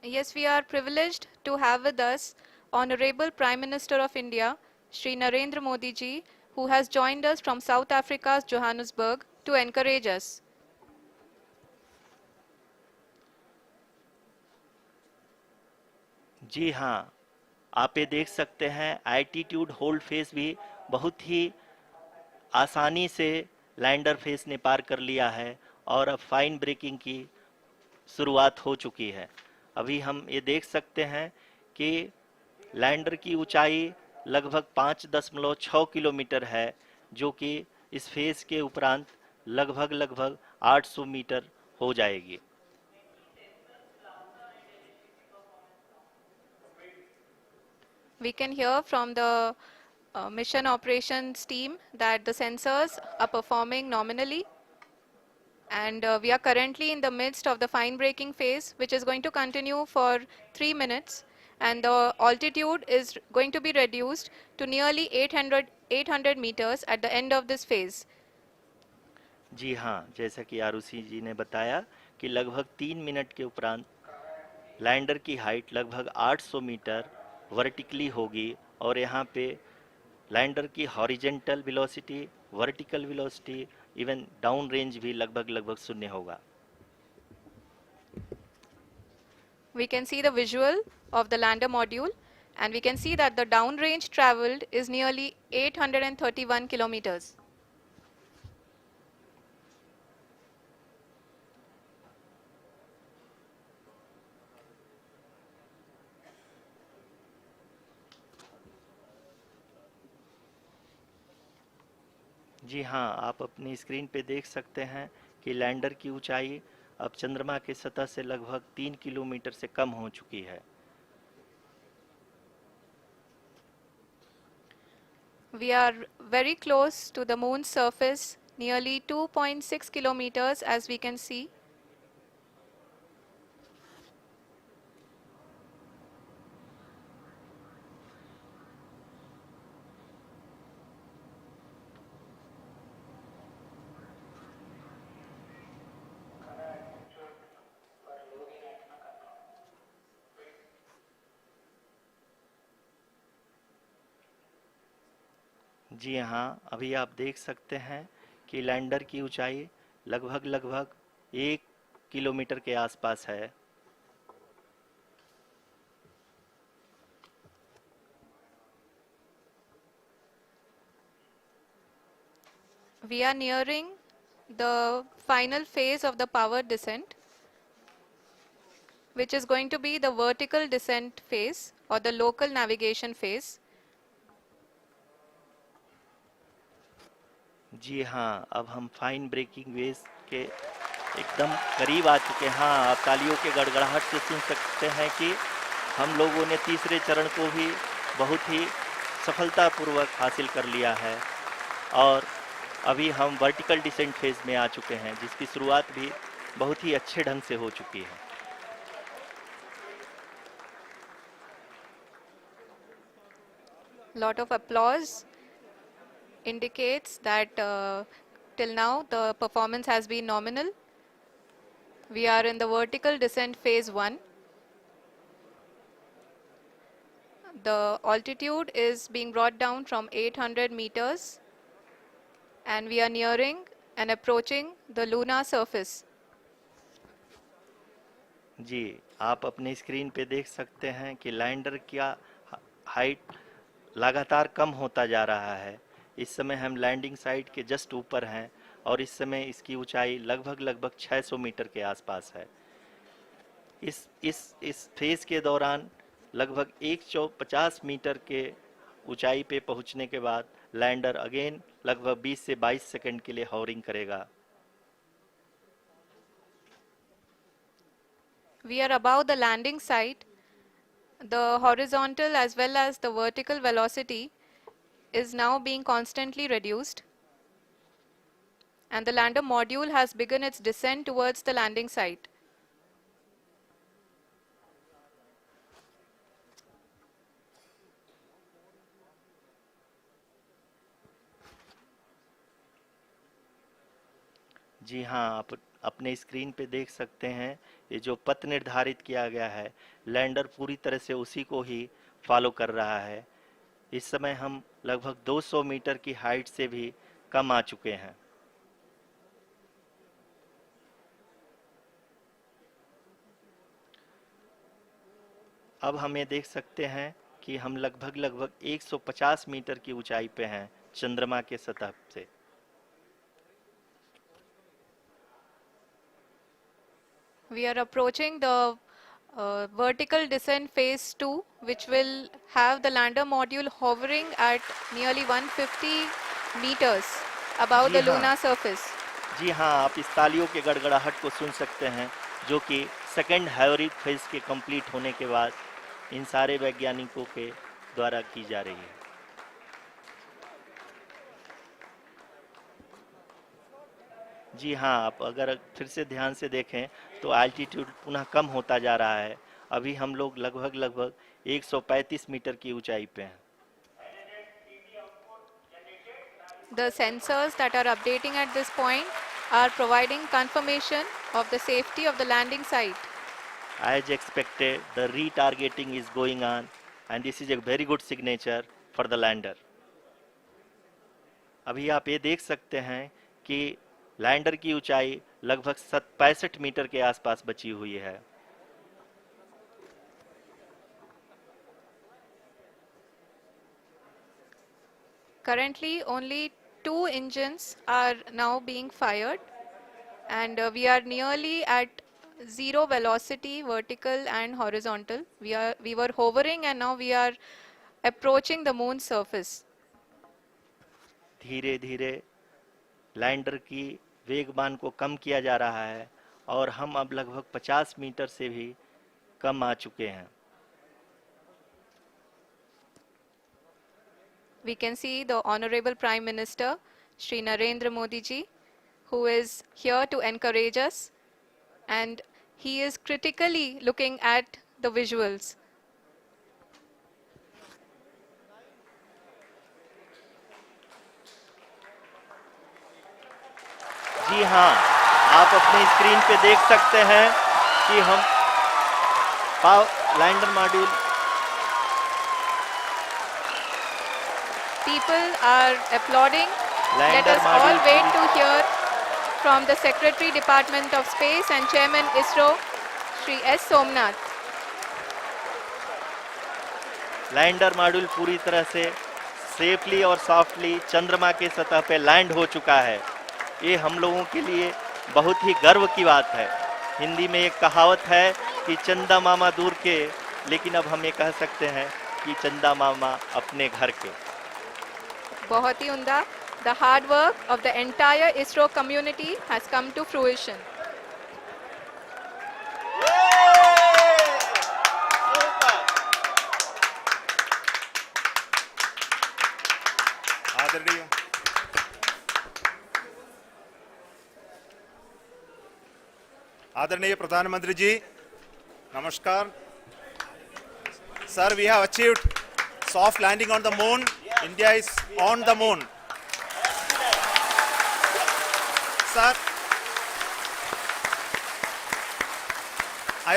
[SPEAKER 2] Yes, we are privileged to have with us Honorable Prime Minister of India, Shri Narendra Modi ji, who has joined us from South Africa's Johannesburg to encourage us.
[SPEAKER 1] जी हाँ, आप ये देख सकते हैं एल्टीट्यूड होल्ड फेस भी बहुत ही आसानी से लैंडर फेस ने पार कर लिया है और अब फाइन ब्रेकिंग की शुरुआत हो चुकी है। अभी हम ये देख सकते हैं कि लैंडर की ऊंचाई लगभग 5.6 किलोमीटर है, जो कि इस फेज के उपरांत लगभग 800 मीटर हो जाएगी।
[SPEAKER 2] We can hear from the mission operations team that the sensors are performing nominally, and we are currently in the midst of the fine braking phase, which is going to continue for 3 minutes, and the altitude is going to be reduced to nearly 800 meters at the end of this phase.
[SPEAKER 1] जी हाँ, जैसा कि आरुषि जी ने बताया कि लगभग 3 minute के उपरांत lander की हाइट लगभग 800 मीटर वर्टिकली होगी और यहाँ पे लैंडर की horizontal velocity, vertical velocity, even down range भी लगभग शून्य होगा।
[SPEAKER 2] We can see the visual of the lander module, and we can see that the downrange traveled is nearly 831 kilometers.
[SPEAKER 1] जी हाँ, आप अपनी स्क्रीन पे देख सकते हैं कि लैंडर की ऊंचाई अब चंद्रमा के सतह से लगभग 3 किलोमीटर से कम हो चुकी है।
[SPEAKER 2] We are very close to the moon's surface, nearly 2.6 kilometers as we can see.
[SPEAKER 1] जी हाँ, अभी आप देख सकते हैं कि लैंडर की ऊंचाई लगभग लगभग 1 किलोमीटर के आसपास है।
[SPEAKER 2] We are nearing the final phase of the power descent, which is going to be the vertical descent phase or the local navigation phase.
[SPEAKER 1] जी हाँ, अब हम फाइन ब्रेकिंग वेव्स के एकदम करीब आ चुके हैं। हाँ, आप तालियों के गड़गड़ाहट से सुन सकते हैं कि हम लोगों ने तीसरे चरण को भी बहुत ही सफलतापूर्वक हासिल कर लिया है और अभी हम वर्टिकल डिसेंट फेज में आ चुके हैं, जिसकी शुरुआत भी बहुत ही अच्छे ढंग से हो चुकी है।
[SPEAKER 2] Lot of applause indicates that till now the performance has been nominal. We are in the vertical descent phase 1. The altitude is being brought down from 800 meters and we are nearing and approaching the lunar surface.
[SPEAKER 1] जी, आप अपनी screen पे देख सकते हैं कि lander का height लगातार कम होता जा रहा है। इस समय हम लैंडिंग साइट के जस्ट ऊपर हैं और इस समय इसकी ऊंचाई लगभग लगभग 600 मीटर के आसपास है। इस फेज के दौरान लगभग 150 मीटर के ऊंचाई पे पहुंचने के बाद लैंडर अगेन लगभग 20 से 22 सेकंड के लिए हॉवरिंग करेगा।
[SPEAKER 2] We are above the landing site. The horizontal as well as the vertical velocity is now being constantly reduced. And the lander module has begun its descent towards the landing site.
[SPEAKER 1] जी हाँ, आप अपने screen पे देख सकते हैं ये जो पथ निर्धारित किया गया है, लैंडर पूरी तरह से उसी को ही फॉलो कर रहा है। इस समय हम लगभग 200 मीटर की हाइट से भी कम आ चुके हैं। अब हम ये देख सकते हैं कि हम लगभग लगभग 150 मीटर की ऊंचाई पे हैं चंद्रमा के सतह से।
[SPEAKER 2] We are approaching the vertical descent phase 2, which will have the lander module hovering at nearly 150 meters above
[SPEAKER 1] ji
[SPEAKER 2] the
[SPEAKER 1] हाँ,
[SPEAKER 2] lunar surface.
[SPEAKER 1] जी हाँ, आप इस तालियों के गड़गड़ाहट को सुन सकते हैं, जो कि सेकंड हाइब्रिड फेज के कंप्लीट होने के बाद इन सारे वैज्ञानिकों के द्वारा की जा रही है। जी हाँ, आप अगर फिर से ध्यान से देखें तो एल्टीट्यूड पुनः कम होता जा रहा है। अभी हम लोग लगभग लगभग 135 मीटर की ऊंचाई पे हैं।
[SPEAKER 2] The sensors that are updating at this point are providing confirmation of the safety of the landing site.
[SPEAKER 1] As expected, the retargeting is going on and this is a very good signature for the lander. अभी आप ये देख सकते हैं कि lander की ऊंचाई लगभग 65 मीटर के आसपास बची हुई है।
[SPEAKER 2] Currently, only 2 engines are now being fired, and we are nearly at zero velocity, vertical and horizontal. We were hovering, and now we are approaching the moon's surface.
[SPEAKER 1] धीरे धीरे लैंडर की वेगमान को कम किया जा रहा है और हम अब लगभग 50 मीटर से भी कम आ चुके हैं।
[SPEAKER 2] We can see the Honorable Prime Minister, Shri Narendra Modi ji, who is here to encourage us, and he is critically looking at the visuals.
[SPEAKER 1] जी हाँ, आप अपनी स्क्रीन पे देख सकते हैं कि हम lander module
[SPEAKER 2] people are applauding. Let
[SPEAKER 1] lander
[SPEAKER 2] us all
[SPEAKER 1] module
[SPEAKER 2] wait to hear from the Secretary Department of Space and Chairman ISRO, Shri S. Somnath.
[SPEAKER 1] Lander module पूरी तरह से सेफली और सॉफ्टली चंद्रमा के सतह पे लैंड हो चुका है। ये हम लोगों के लिए बहुत ही गर्व की बात है। हिंदी में एक कहावत है कि चंदा मामा दूर के, लेकिन अब हम ये कह सकते हैं कि चंदा मामा अपने घर के।
[SPEAKER 2] बहुत ही उम्दा. The hard work of the entire ISRO community has come to fruition.
[SPEAKER 3] आदरणीय आदरणीय प्रधानमंत्री जी, नमस्कार sir. We have achieved soft landing on the moon. India is on the moon. Sir, I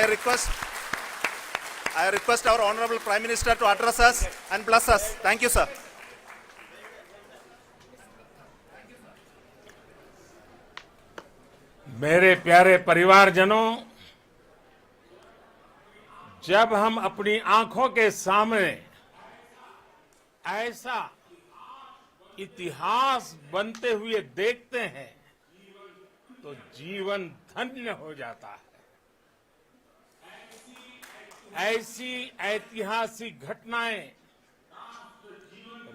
[SPEAKER 3] request our Honorable Prime Minister to address us and bless us. Thank you, sir.
[SPEAKER 4] मेरे प्यारे परिवारजनों, जब हम अपनी आंखों के सामने ऐसा इतिहास बनते हुए देखते हैं तो जीवन धन्य हो जाता है। ऐसी ऐतिहासिक घटनाएं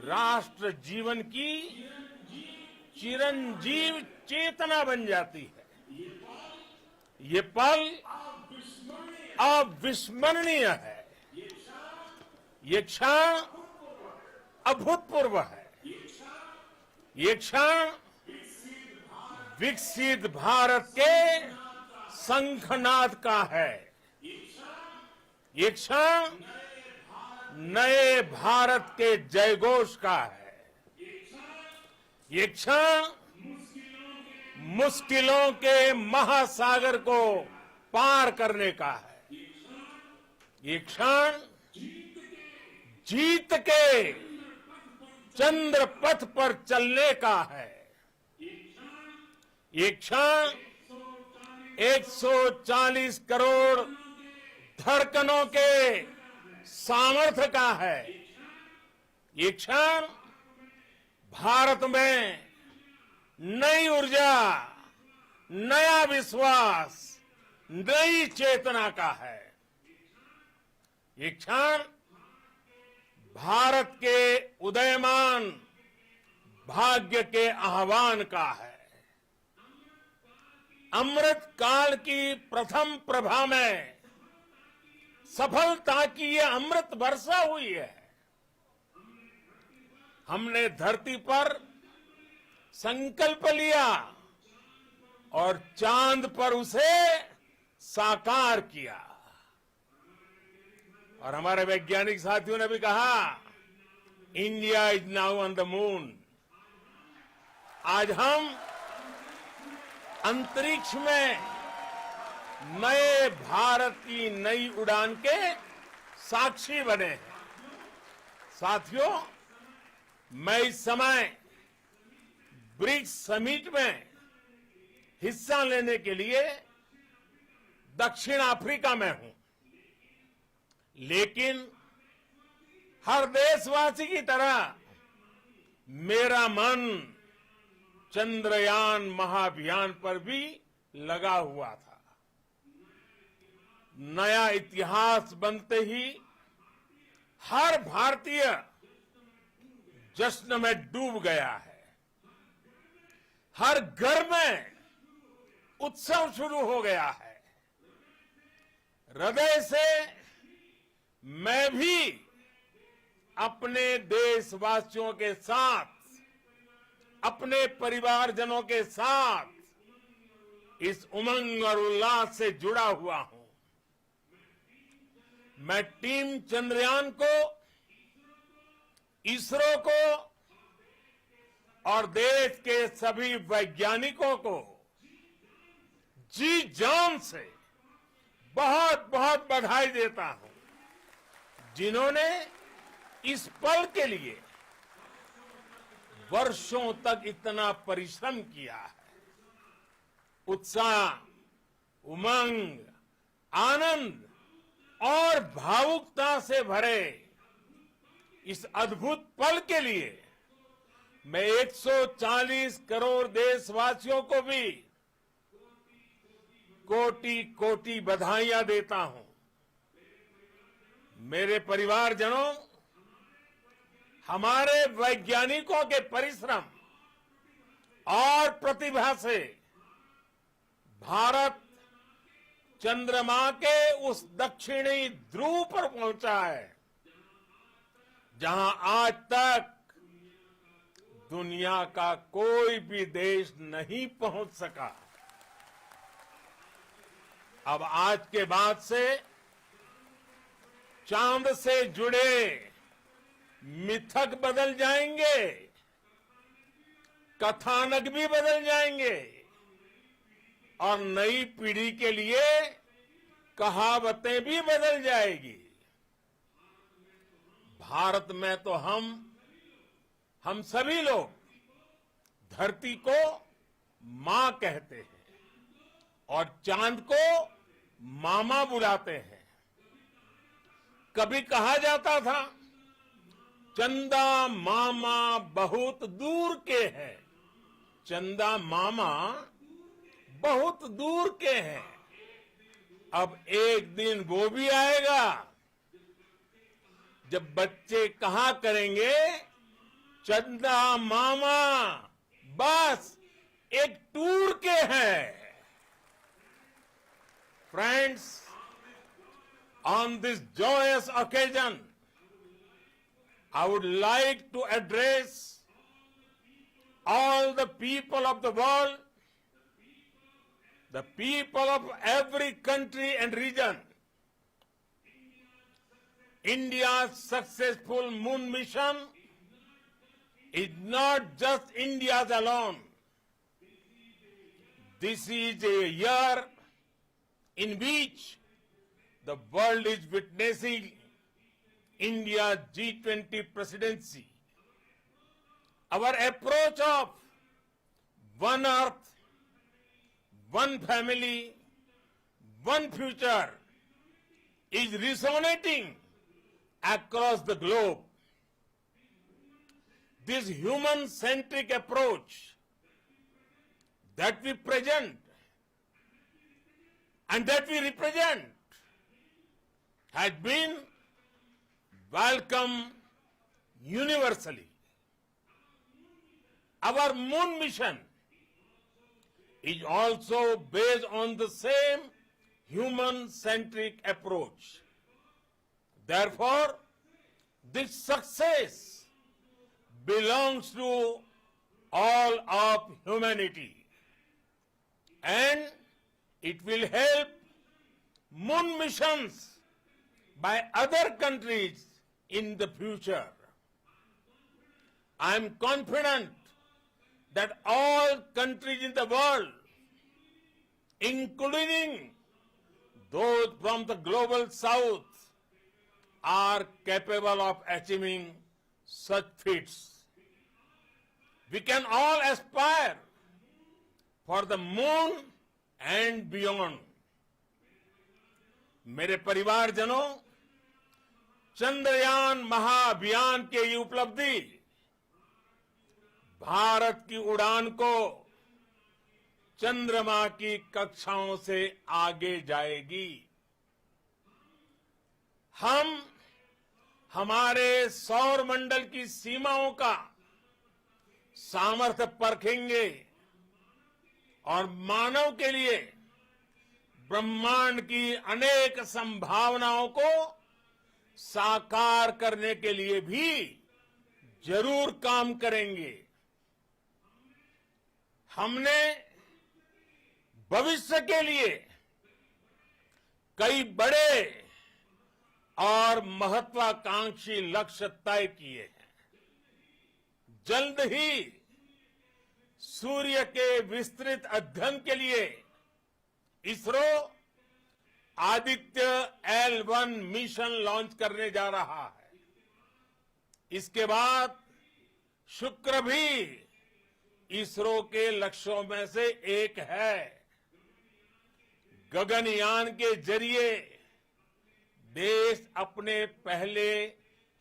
[SPEAKER 4] राष्ट्र जीवन की चिरंजीव चेतना बन जाती है। ये पल अविस्मरणीय है। ये क्षण अभूतपूर्व है। ये क्षण विकसित भारत के शंखनाद का है। ये क्षण नए भारत के जयघोष का है। ये क्षण मुश्किलों के महासागर को पार करने का है। ये क्षण जीत के चंद्र पथ पर चलने का है। ये क्षण 140 करोड़ धड़कनों के सामर्थ्य का है। ये क्षण भारत में नई ऊर्जा, नया विश्वास, नई चेतना का है। ये क्षण भारत के उदयमान भाग्य के आह्वान का है। अमृत काल की प्रथम प्रभा में सफलता की ये अमृत वर्षा हुई है। हमने धरती पर संकल्प लिया और चांद पर उसे साकार किया। और हमारे वैज्ञानिक साथियों ने भी कहा, India is now on the moon. आज हम अंतरिक्ष में नए भारत की नई उड़ान के साक्षी बने हैं। साथियों, मैं इस समय ब्रिक्स समिट में हिस्सा लेने के लिए दक्षिण अफ्रीका में हूं, लेकिन हर देशवासी की तरह मेरा मन चंद्रयान महाअभियान पर भी लगा हुआ था। नया इतिहास बनते ही हर भारतीय जश्न में डूब गया है। हर घर में उत्सव शुरू हो गया है। हृदय से मैं भी अपने देशवासियों के साथ, अपने परिवारजनों के साथ इस उमंग और उल्लास से जुड़ा हुआ हूं। मैं टीम चंद्रयान को, इसरो को और देश के सभी वैज्ञानिकों को जी जान से बहुत बहुत बधाई देता हूं, जिन्होंने इस पल के लिए वर्षों तक इतना परिश्रम किया है। उत्साह, उमंग, आनंद और भावुकता से भरे इस अद्भुत पल के लिए मैं 140 करोड़ देशवासियों को भी कोटि कोटि बधाइयां देता हूं। मेरे परिवारजनों, हमारे वैज्ञानिकों के परिश्रम और प्रतिभा से भारत चंद्रमा के उस दक्षिणी ध्रुव पर पहुंचा है जहां आज तक दुनिया का कोई भी देश नहीं पहुंच सका। अब आज के बाद से चांद से जुड़े मिथक बदल जाएंगे, कथानक भी बदल जाएंगे और नई पीढ़ी के लिए कहावतें भी बदल जाएगी। भारत में तो हम सभी लोग धरती को मां कहते हैं और चांद को मामा बुलाते हैं। कभी कहा जाता था चंदा मामा बहुत दूर के हैं, चंदा मामा बहुत दूर के हैं। अब एक दिन वो भी आएगा जब बच्चे कहा करेंगे चंदा मामा बस एक टूर के हैं। Friends, on this joyous occasion, I would like to address all the people of the world, the people of every country and region. India's successful moon mission is not just India's alone. This is a year in which the world is witnessing India's G20 presidency. Our approach of one earth, one family, one future is resonating across the globe. This human-centric approach that we present and that we represent has been welcomed universally. Our moon mission is also based on the same human-centric approach. Therefore, this success belongs to all of humanity, and it will help moon missions by other countries in the future. I am confident that all countries in the world, including those from the global south, are capable of achieving such feats. We can all aspire for the moon and beyond. मेरे परिवारजनों, चंद्रयान महाअभियान की ये उपलब्धि भारत की उड़ान को चंद्रमा की कक्षाओं से आगे जाएगी। हम हमारे सौर मंडल की सीमाओं का सामर्थ्य परखेंगे और मानव के लिए ब्रह्मांड की अनेक संभावनाओं को साकार करने के लिए भी जरूर काम करेंगे। हमने भविष्य के लिए कई बड़े और महत्वाकांक्षी लक्ष्य तय किए हैं। जल्द ही सूर्य के विस्तृत अध्ययन के लिए ISRO Aditya L1 mission launch करने जा रहा है। इसके बाद शुक्र भी इसरो के लक्ष्यों में से एक है। गगनयान के जरिए देश अपने पहले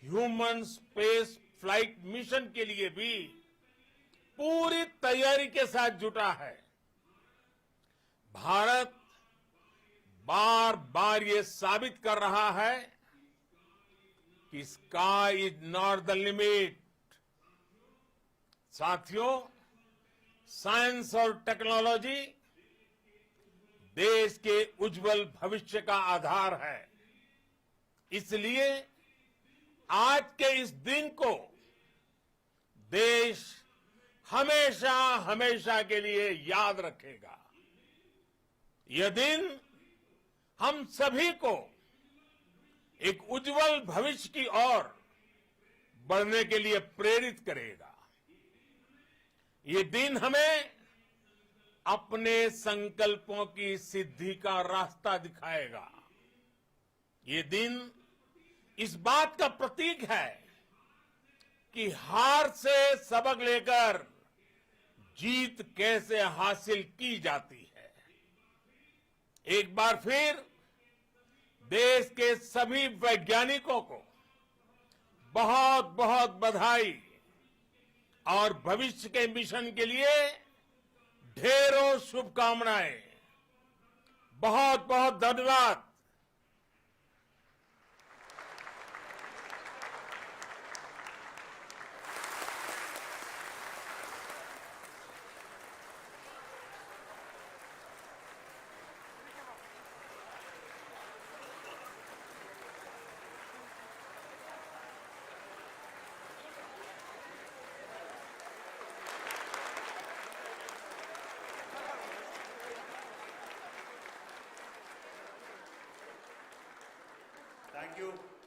[SPEAKER 4] ह्यूमन स्पेस फ्लाइट मिशन के लिए भी पूरी तैयारी के साथ जुटा है। भारत बार बार ये साबित कर रहा है कि sky is not the limit. साथियों, साइंस और टेक्नोलॉजी देश के उज्जवल भविष्य का आधार है। इसलिए आज के इस दिन को देश हमेशा हमेशा के लिए याद रखेगा। यह दिन हम सभी को एक उज्जवल भविष्य की ओर बढ़ने के लिए प्रेरित करेगा। ये दिन हमें अपने संकल्पों की सिद्धि का रास्ता दिखाएगा। ये दिन इस बात का प्रतीक है कि हार से सबक लेकर जीत कैसे हासिल की जाती है। एक बार फिर देश के सभी वैज्ञानिकों को बहुत बहुत बधाई और भविष्य के मिशन के लिए ढेरों शुभकामनाएं। बहुत बहुत धन्यवाद।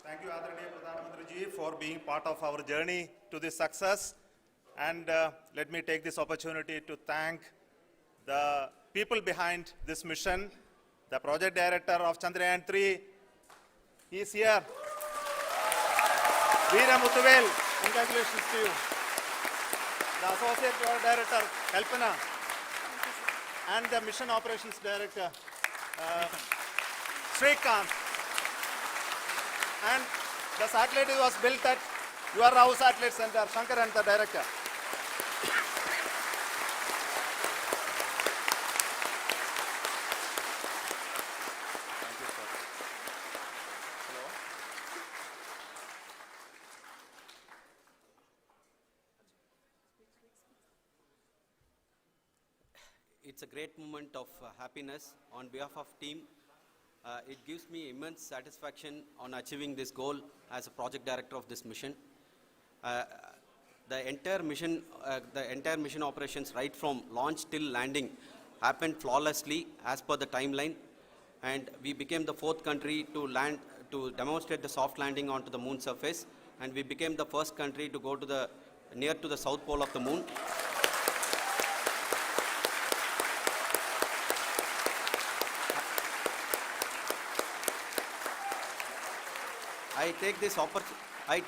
[SPEAKER 3] Thank you, Adaraniya Pradhan Mantri ji, for being part of our journey to this success. And let me take this opportunity to thank the people behind this mission, the project director of Chandrayaan-3. He is here. Veera Muthuvel, congratulations to you. The associate project director, Kalpana, and the mission operations director, Srikanth. And the satellite was built at your Rao Satellite Center, Shankar and the director. Thank you, sir. Hello.
[SPEAKER 5] It's a great moment of happiness on behalf of team. It gives me immense satisfaction on achieving this goal as a project director of this mission. The entire mission operations right from launch till landing happened flawlessly as per the timeline, and we became the 4th country to land to demonstrate the soft landing onto the moon surface, and we became the first country to go to near to the south pole of the moon. I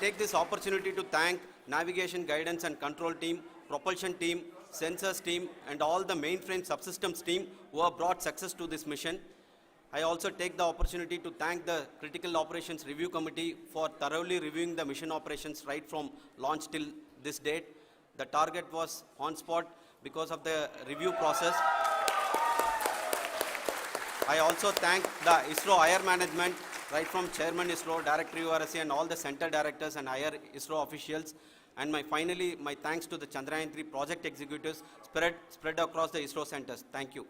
[SPEAKER 5] take this opportunity to thank navigation, guidance and control team, propulsion team, sensors team and all the mainframe subsystems team who have brought success to this mission. I also take the opportunity to thank the Critical Operations Review Committee for thoroughly reviewing the mission operations right from launch till this date. The target was on spot because of the review process. I also thank the ISRO higher management, right from Chairman ISRO, Director URSC and all the center directors and higher ISRO officials. And finally, my thanks to the Chandrayaan-3 project executives spread across the ISRO centers. Thank you.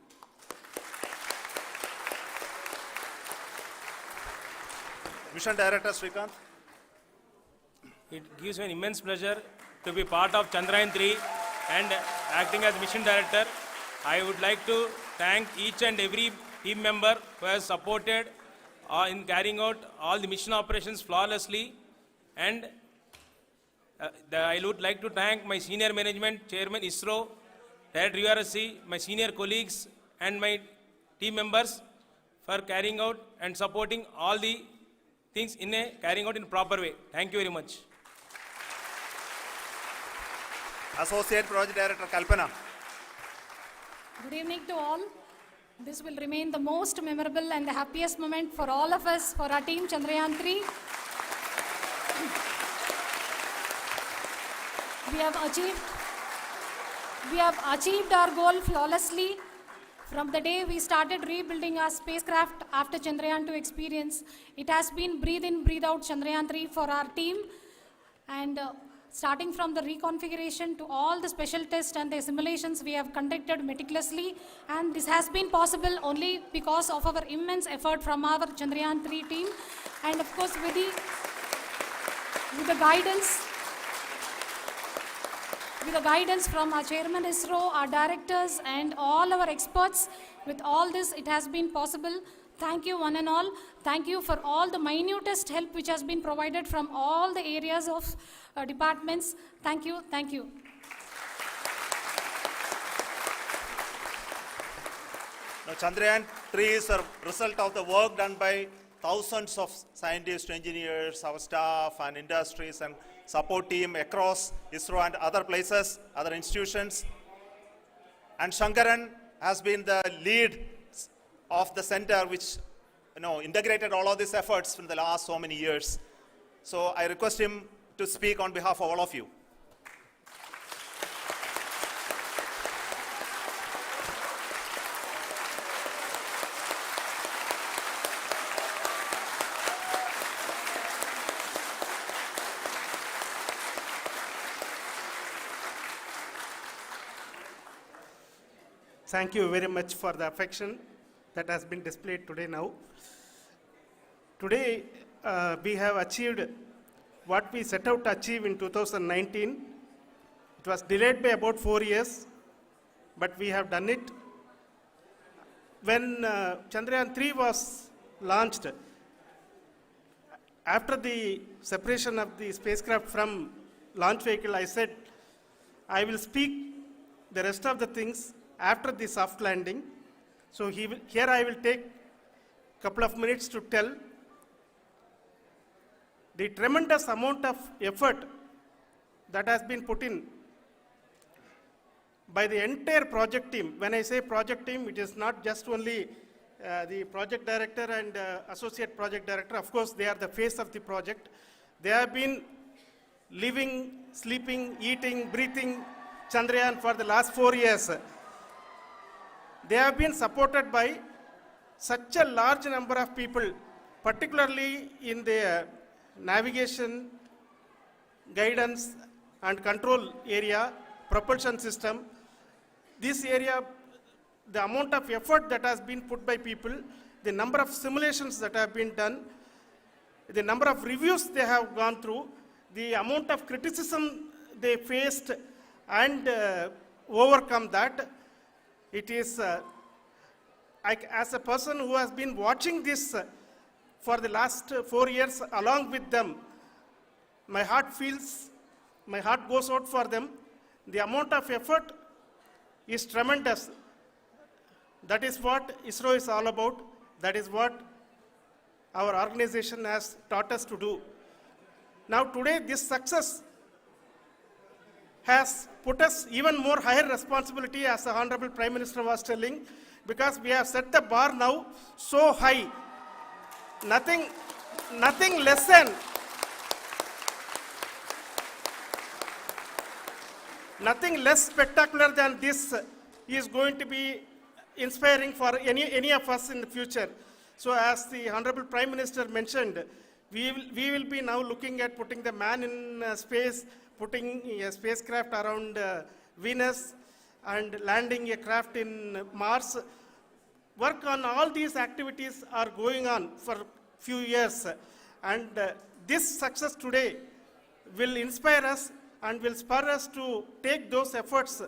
[SPEAKER 3] Mission Director Srikanth.
[SPEAKER 6] It gives me an immense pleasure to be part of Chandrayaan-3 and acting as Mission Director. I would like to thank each and every team member who has supported in carrying out all the mission operations flawlessly, and I would like to thank my senior management, Chairman ISRO, Director URSC, my senior colleagues and my team members for carrying out and supporting all the things carrying out in a proper way. Thank you very much.
[SPEAKER 3] Associate Project Director Kalpana.
[SPEAKER 7] Good evening to all. This will remain the most memorable and the happiest moment for all of us, for our team Chandrayaan 3. We have achieved our goal flawlessly. From the day we started rebuilding our spacecraft after Chandrayaan 2 experience, it has been breathe in, breathe out Chandrayaan 3 for our team. And starting from the reconfiguration to all the special tests and the simulations we have conducted meticulously, and this has been possible only because of our immense effort from our Chandrayaan 3 team, and of course with the guidance from our chairman ISRO, our directors and all our experts. With all this, it has been possible. Thank you one and all. Thank you for all the minutest help which has been provided from all the areas of departments. Thank you. Thank you.
[SPEAKER 3] Now, Chandrayaan 3 is a result of the work done by thousands of scientists, engineers, our staff and industries and support team across ISRO and other places, other institutions. And Shankaran has been the lead of the center which integrated all of these efforts in the last so many years. So I request him to speak on behalf of all of you.
[SPEAKER 8] Thank you very much for the affection that has been displayed today now. Today, we have achieved what we set out to achieve in 2019. It was delayed by about 4 years, but we have done it. When Chandrayaan 3 was launched, after the separation of the spacecraft from launch vehicle, I said, I will speak the rest of the things after the soft landing. So here I will take a couple of minutes to tell the tremendous amount of effort that has been put in by the entire project team. When I say project team, it is not just only the project director and associate project director. Of course, they are the face of the project. They have been living, sleeping, eating, breathing Chandrayaan for the last 4 years. They have been supported by such a large number of people, particularly in the navigation, guidance and control area, propulsion system. This area, the amount of effort that has been put by people, the number of simulations that have been done, the number of reviews they have gone through, the amount of criticism they faced and overcome that. It is, as a person who has been watching this for the last 4 years along with them, my heart goes out for them. The amount of effort is tremendous. That is what ISRO is all about. That is what our organization has taught us to do. Now today, this success has put us even more higher responsibility, as the Honorable Prime Minister was telling, because we have set the bar now so high. Nothing less spectacular than this is going to be inspiring for any of us in the future. So as the Honorable Prime Minister mentioned, we will be now looking at putting the man in space, putting a spacecraft around Venus and landing a craft in Mars. Work on all these activities are going on for few years, and this success today will inspire us and will spur us to take those efforts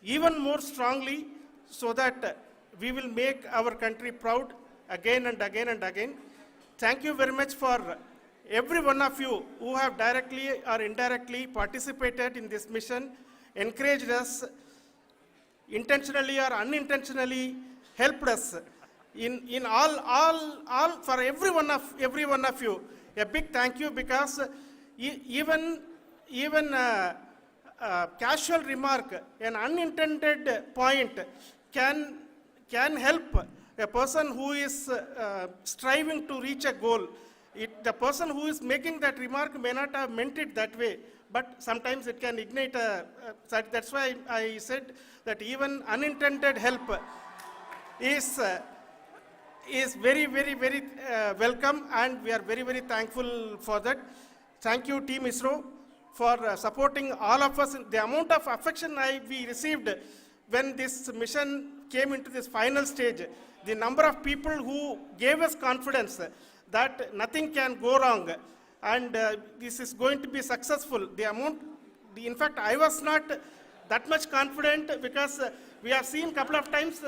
[SPEAKER 8] even more strongly, so that we will make our country proud again and again and again. Thank you very much for every one of you who have directly or indirectly participated in this mission, encouraged us, intentionally or unintentionally helped us in all for every one of you. A big thank you, because even casual remark, an unintended point can help a person who is striving to reach a goal. The person who is making that remark may not have meant it that way, but sometimes it can ignite that's why I said that even unintended help is very, very, very welcome, and we are very, very thankful for that. Thank you, Team ISRO, for supporting all of us. The amount of affection we received when this mission came into this final stage, the number of people who gave us confidence that nothing can go wrong, and this is going to be successful. In fact, I was not that much confident because we have seen a couple of times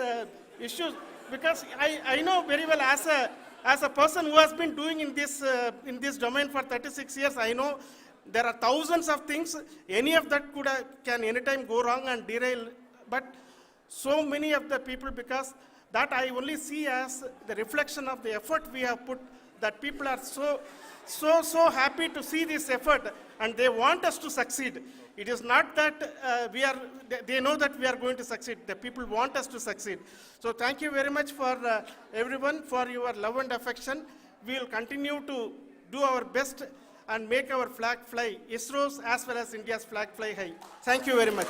[SPEAKER 8] issues, because I know very well as a person who has been doing in this domain for 36 years, I know there are thousands of things. Any of that can anytime go wrong and derail, but so many of the people, because that I only see as the reflection of the effort we have put, that people are so happy to see this effort and they want us to succeed. It is not that they know that we are going to succeed. The people want us to succeed. So thank you very much for everyone for your love and affection. We will continue to do our best and make our flag fly, ISRO's as well as India's flag fly high. Thank you very much.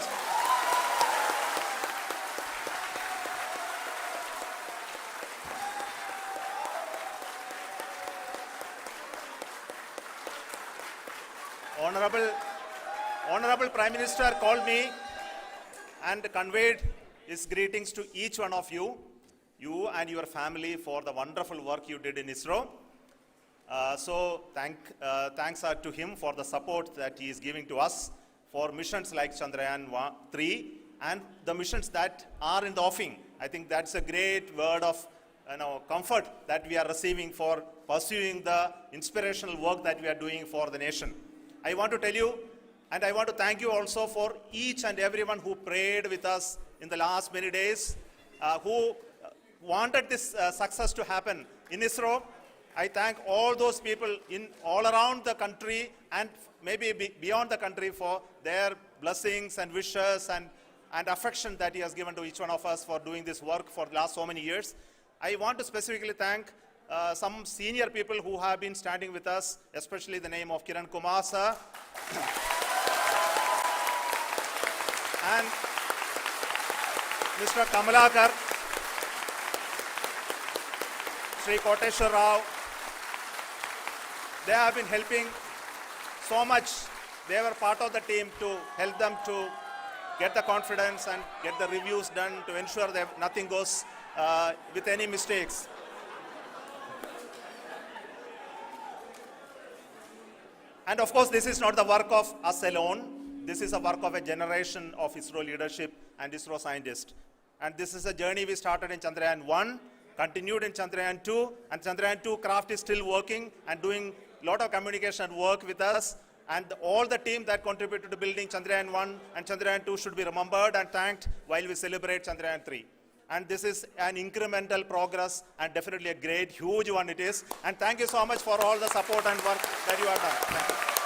[SPEAKER 3] Honorable Prime Minister called me and conveyed his greetings to each one of you and your family for the wonderful work you did in ISRO. So thanks are to him for the support that he is giving to us for missions like Chandrayaan 3 and the missions that are in the offing. I think that's a great word of comfort that we are receiving for pursuing the inspirational work that we are doing for the nation. I want to tell you, and I want to thank you also for each and everyone who prayed with us in the last many days, who wanted this success to happen in ISRO. I thank all those people all around the country and maybe beyond the country for their blessings and wishes and affection that he has given to each one of us for doing this work for the last so many years. I want to specifically thank some senior people who have been standing with us, especially the name of Kiran Kumar sir and Mr. Kamalakar, Sri Koteshwar Rao. They have been helping so much. They were part of the team to help them to get the confidence and get the reviews done to ensure that nothing goes with any mistakes. And of course, this is not the work of us alone. This is a work of a generation of ISRO leadership and ISRO scientists. And this is a journey we started in Chandrayaan 1, continued in Chandrayaan 2, and Chandrayaan 2 craft is still working and doing a lot of communication work with us. And all the team that contributed to building Chandrayaan 1 and Chandrayaan 2 should be remembered and thanked while we celebrate Chandrayaan 3. And this is an incremental progress and definitely a great, huge one it is. And thank you so much for all the support and work that you have done. Thank you.